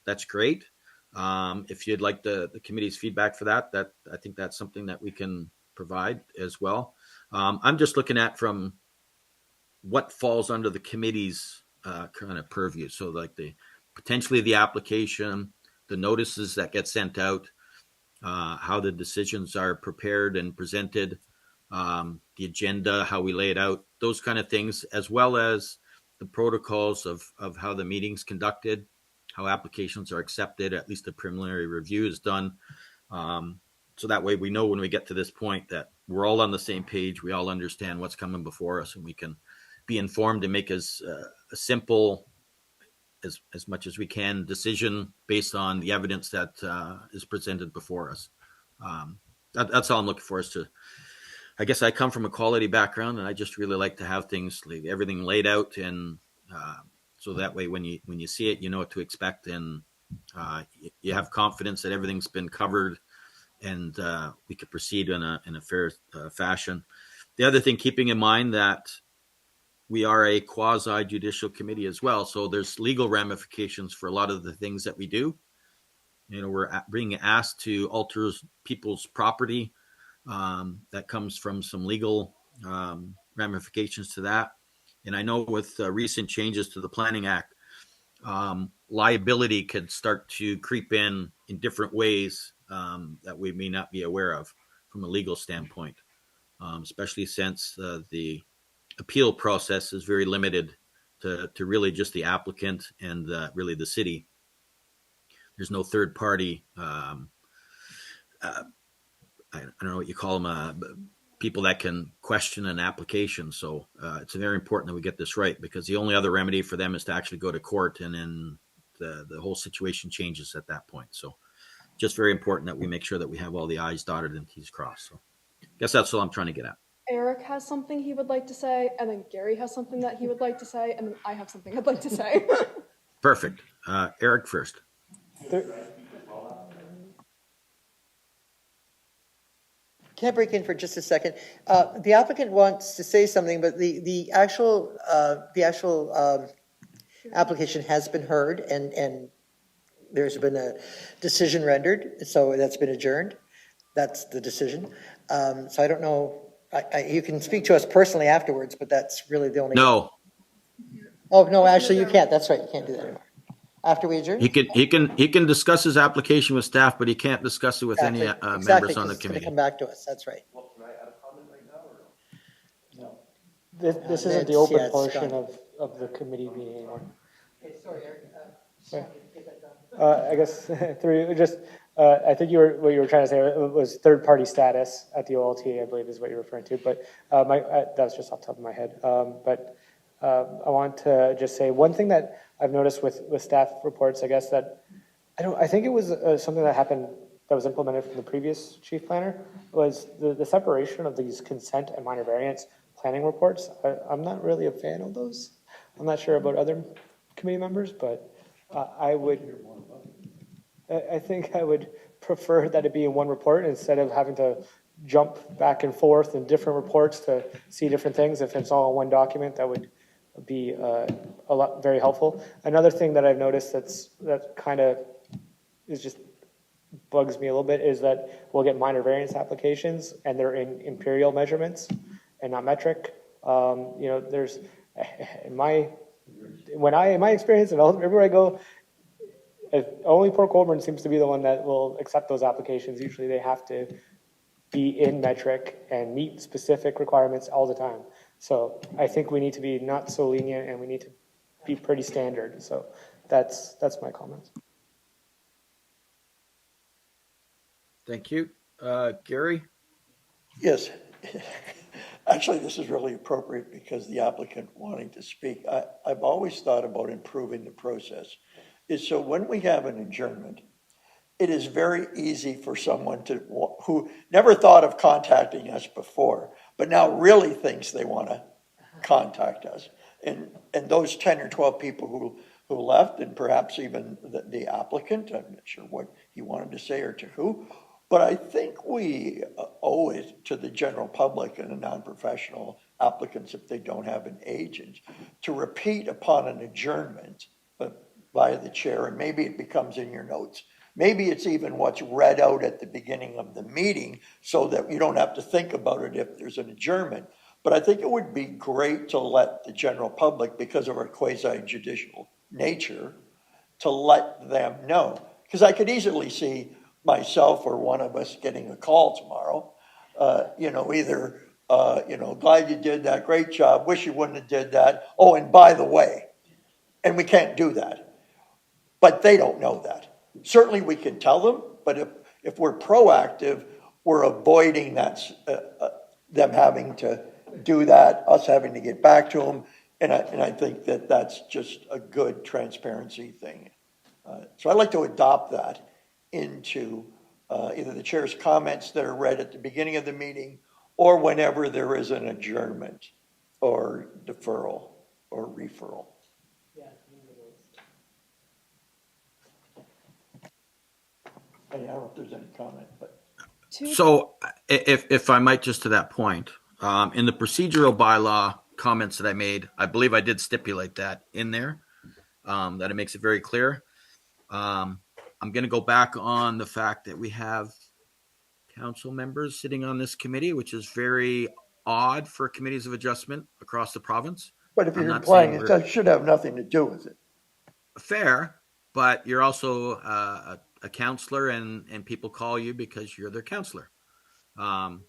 that's great. If you'd like the committee's feedback for that, I think that's something that we can provide as well. I'm just looking at from what falls under the committee's kind of purview. So like potentially the application, the notices that get sent out, how the decisions are prepared and presented, the agenda, how we lay it out, those kind of things, as well as the protocols of how the meeting's conducted, how applications are accepted, at least the preliminary review is done. So that way we know when we get to this point that we're all on the same page, we all understand what's coming before us, and we can be informed and make as a simple as much as we can decision based on the evidence that is presented before us. That's all I'm looking for. Is to, I guess I come from a quality background, and I just really like to have things, everything laid out, and so that way when you see it, you know what to expect, and you have confidence that everything's been covered, and we could proceed in a fair fashion. The other thing, keeping in mind that we are a quasi-judicial committee as well, so there's legal ramifications for a lot of the things that we do. You know, we're being asked to alter people's property. That comes from some legal ramifications to that. And I know with recent changes to the Planning Act, liability could start to creep in different ways that we may not be aware of from a legal standpoint, especially since the appeal process is very limited to really just the applicant and really the city. There's no third party. I don't know what you call them, people that can question an application. So it's very important that we get this right, because the only other remedy for them is to actually go to court, and then the whole situation changes at that point. So just very important that we make sure that we have all the I's dotted and T's crossed. So I guess that's all I'm trying to get at. Eric has something he would like to say, and then Gary has something that he would like to say, and then I have something I'd like to say. Perfect. Eric first. Can I break in for just a second? The applicant wants to say something, but the actual application has been heard, and there's been a decision rendered, so that's been adjourned. That's the decision. So I don't know. You can speak to us personally afterwards, but that's really the only. No. Oh no, actually you can't. That's right. You can't do that anymore. After we adjourn? He can discuss his application with staff, but he can't discuss it with any members on the committee. It's going to come back to us. That's right. Well, can I add a comment right now or no? This isn't the open portion of the committee meeting anymore. Okay, sorry, Eric. I guess through just I think what you were trying to say was third party status at the OLT, I believe is what you're referring to. But that was just off the top of my head. But I want to just say one thing that I've noticed with staff reports, I guess, that I think it was something that happened that was implemented from the previous chief planner, was the separation of these consent and minor variance planning reports. I'm not really a fan of those. I'm not sure about other committee members, but I think I would prefer that it be in one report instead of having to jump back and forth in different reports to see different things. If it's all in one document, that would be a lot very helpful. Another thing that I've noticed that kind of is just bugs me a little bit is that we'll get minor variance applications and they're in imperial measurements and not metric. There's in my experience and everywhere I go, only Port Colborne seems to be the one that will accept those applications. Usually they have to be in metric and meet specific requirements all the time. So I think we need to be not so lenient and we need to be pretty standard. So that's my comments. Thank you. Gary? Yes. Actually, this is really appropriate because the applicant wanting to speak. I've always thought about improving the process. Is so when we have an adjournment, it is very easy for someone who never thought of contacting us before, but now really thinks they want to contact us. And those 10 or 12 people who left, and perhaps even the applicant, I'm not sure what he wanted to say or to who, but I think we owe it to the general public and the non-professional applicants, if they don't have an agent, to repeat upon an adjournment by the chair, and maybe it becomes in your notes. Maybe it's even what's read out at the beginning of the meeting so that you don't have to think about it if there's an adjournment. But I think it would be great to let the general public, because of our quasi-judicial nature, to let them know. Because I could easily see myself or one of us getting a call tomorrow, either, glad you did that, great job, wish you wouldn't have did that. Oh, and by the way, and we can't do that. But they don't know that. Certainly we can tell them, but if we're proactive, we're avoiding them having to do that, us having to get back to them, and I think that's just a good transparency thing. So I'd like to adopt that into either the chair's comments that are read at the beginning of the meeting or whenever there is an adjournment or deferral or referral. I don't know if there's any comment, but. So if I might, just to that point, in the procedural bylaw comments that I made, I believe I did stipulate that in there, that it makes it very clear. I'm going to go back on the fact that we have council members sitting on this committee, which is very odd for committees of adjustment across the province. But if you're implying it should have nothing to do with it. Fair, but you're also a counselor, and people call you because you're their counselor. And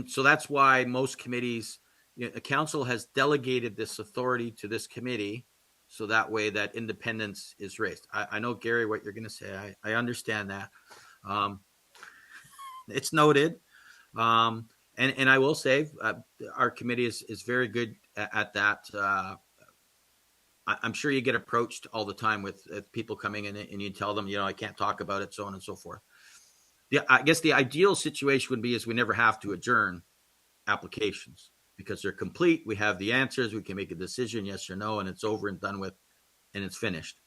so that's why most committees, a council has delegated this authority to this committee, so that way that independence is raised. I know, Gary, what you're going to say. I understand that. It's noted. And I will say our committee is very good at that. I'm sure you get approached all the time with people coming in and you tell them, I can't talk about it, so on and so forth. I guess the ideal situation would be is we never have to adjourn applications because they're complete. We have the answers. We can make a decision, yes or no, and it's over and done with, and it's finished.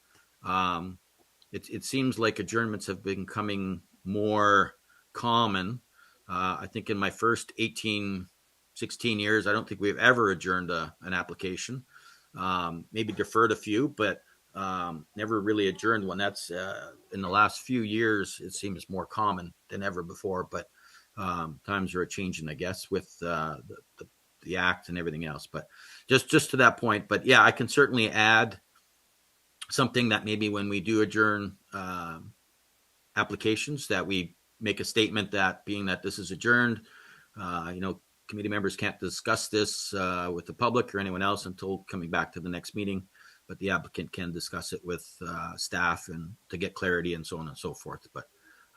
It seems like adjournments have been becoming more common. I think in my first 16 years, I don't think we've ever adjourned an application. Maybe deferred a few, but never really adjourned one. That's in the last few years, it seems more common than ever before, but times are changing, I guess, with the act and everything else. But just to that point, but yeah, I can certainly add something that maybe when we do adjourn applications, that we make a statement that being that this is adjourned, committee members can't discuss this with the public or anyone else until coming back to the next meeting, but the applicant can discuss it with staff and to get clarity and so on and so forth. But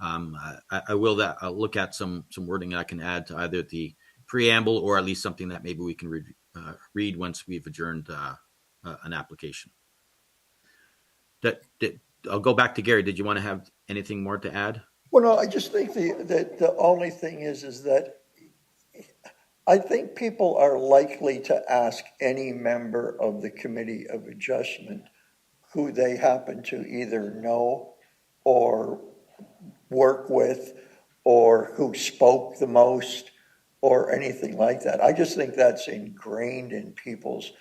I'll look at some wording I can add to either the preamble or at least something that maybe we can read once we've adjourned an application. I'll go back to Gary. Did you want to have anything more to add? Well, no, I just think that the only thing is that I think people are likely to ask any member of the Committee of Adjustment who they happen to either know or work with, or who spoke the most, or anything like that. I just think that's ingrained in people's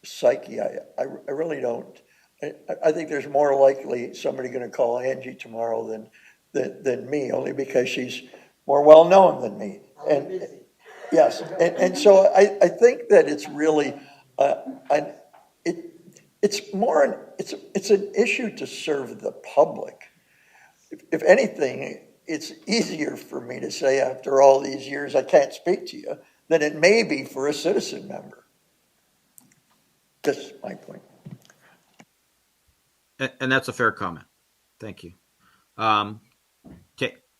psyche. I really don't. I think there's more likely somebody going to call Angie tomorrow than me, only because she's more well-known than me. And yes, and so I think that it's really, it's more, it's an issue to serve the public. If anything, it's easier for me to say after all these years I can't speak to you than it may be for a citizen member. That's my point. And that's a fair comment. Thank you. Taya,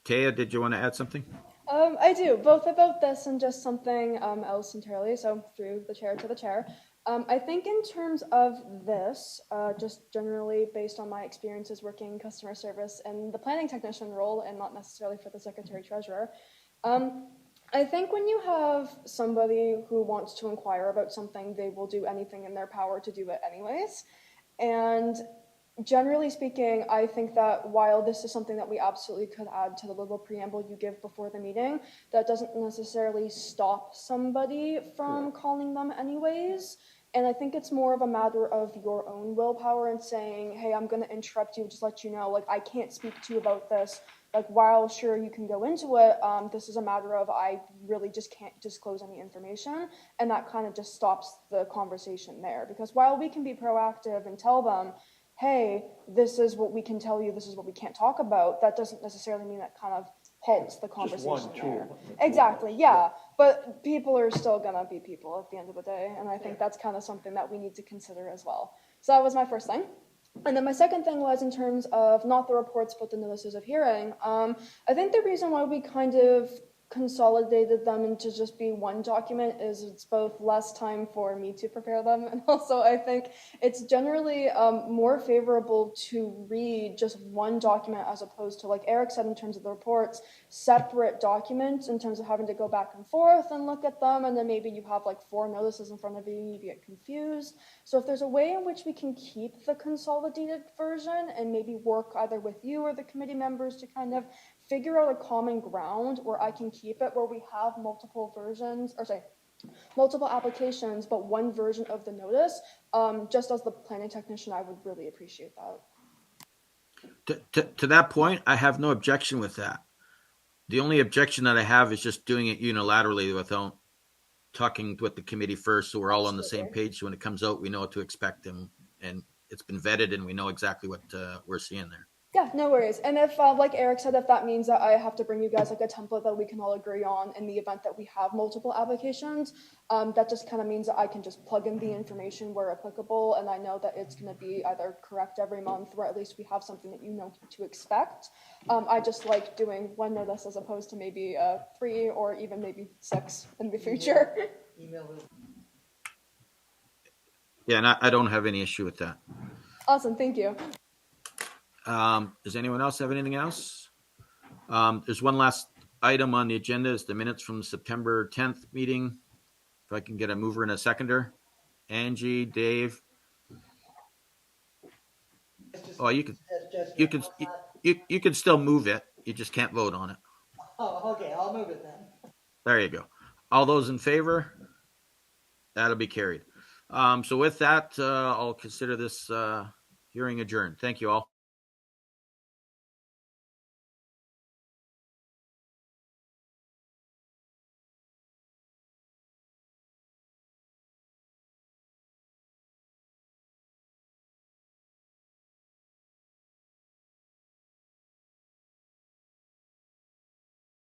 did you want to add something? I do, both about this and just something else entirely, so through the chair to the chair. I think in terms of this, just generally based on my experiences working customer service and the planning technician role and not necessarily for the secretary treasurer, I think when you have somebody who wants to inquire about something, they will do anything in their power to do it anyways. And generally speaking, I think that while this is something that we absolutely could add to the little preamble you give before the meeting, that doesn't necessarily stop somebody from calling them anyways. And I think it's more of a matter of your own willpower and saying, hey, I'm going to interrupt you, just let you know, like, I can't speak to you about this. Like, while sure you can go into it, this is a matter of I really just can't disclose any information. And that kind of just stops the conversation there. Because while we can be proactive and tell them, hey, this is what we can tell you, this is what we can't talk about, that doesn't necessarily mean that kind of halts the conversation there. Exactly, yeah. But people are still gonna be people at the end of the day, and I think that's kind of something that we need to consider as well. So that was my first thing. And then my second thing was in terms of not the reports, but the notices of hearing. I think the reason why we kind of consolidated them into just be one document is it's both less time for me to prepare them, and also I think it's generally more favorable to read just one document as opposed to, like Eric said in terms of the reports, separate documents in terms of having to go back and forth and look at them, and then maybe you have like 4 notices in front of you and you get confused. So if there's a way in which we can keep the consolidated version and maybe work either with you or the committee members to kind of figure out a common ground where I can keep it where we have multiple versions, or sorry, multiple applications, but one version of the notice, just as the planning technician, I would really appreciate that. To that point, I have no objection with that. The only objection that I have is just doing it unilaterally without talking with the committee first, so we're all on the same page. So when it comes out, we know what to expect, and it's been vetted, and we know exactly what we're seeing there. Yeah, no worries. And if, like Eric said, if that means that I have to bring you guys like a template that we can all agree on in the event that we have multiple applications, that just kind of means that I can just plug in the information where applicable, and I know that it's going to be either correct every month, or at least we have something that you know to expect. I just like doing one notice as opposed to maybe 3 or even maybe 6 in the future. Yeah, and I don't have any issue with that. Awesome, thank you. Does anyone else have anything else? There's one last item on the agenda. Is the minutes from the September 10th meeting. If I can get a mover and a seconder. Angie, Dave. Oh, you can still move it. You just can't vote on it. Oh, okay, I'll move it then. There you go. All those in favor? That'll be carried. So with that, I'll consider this hearing adjourned. Thank you all.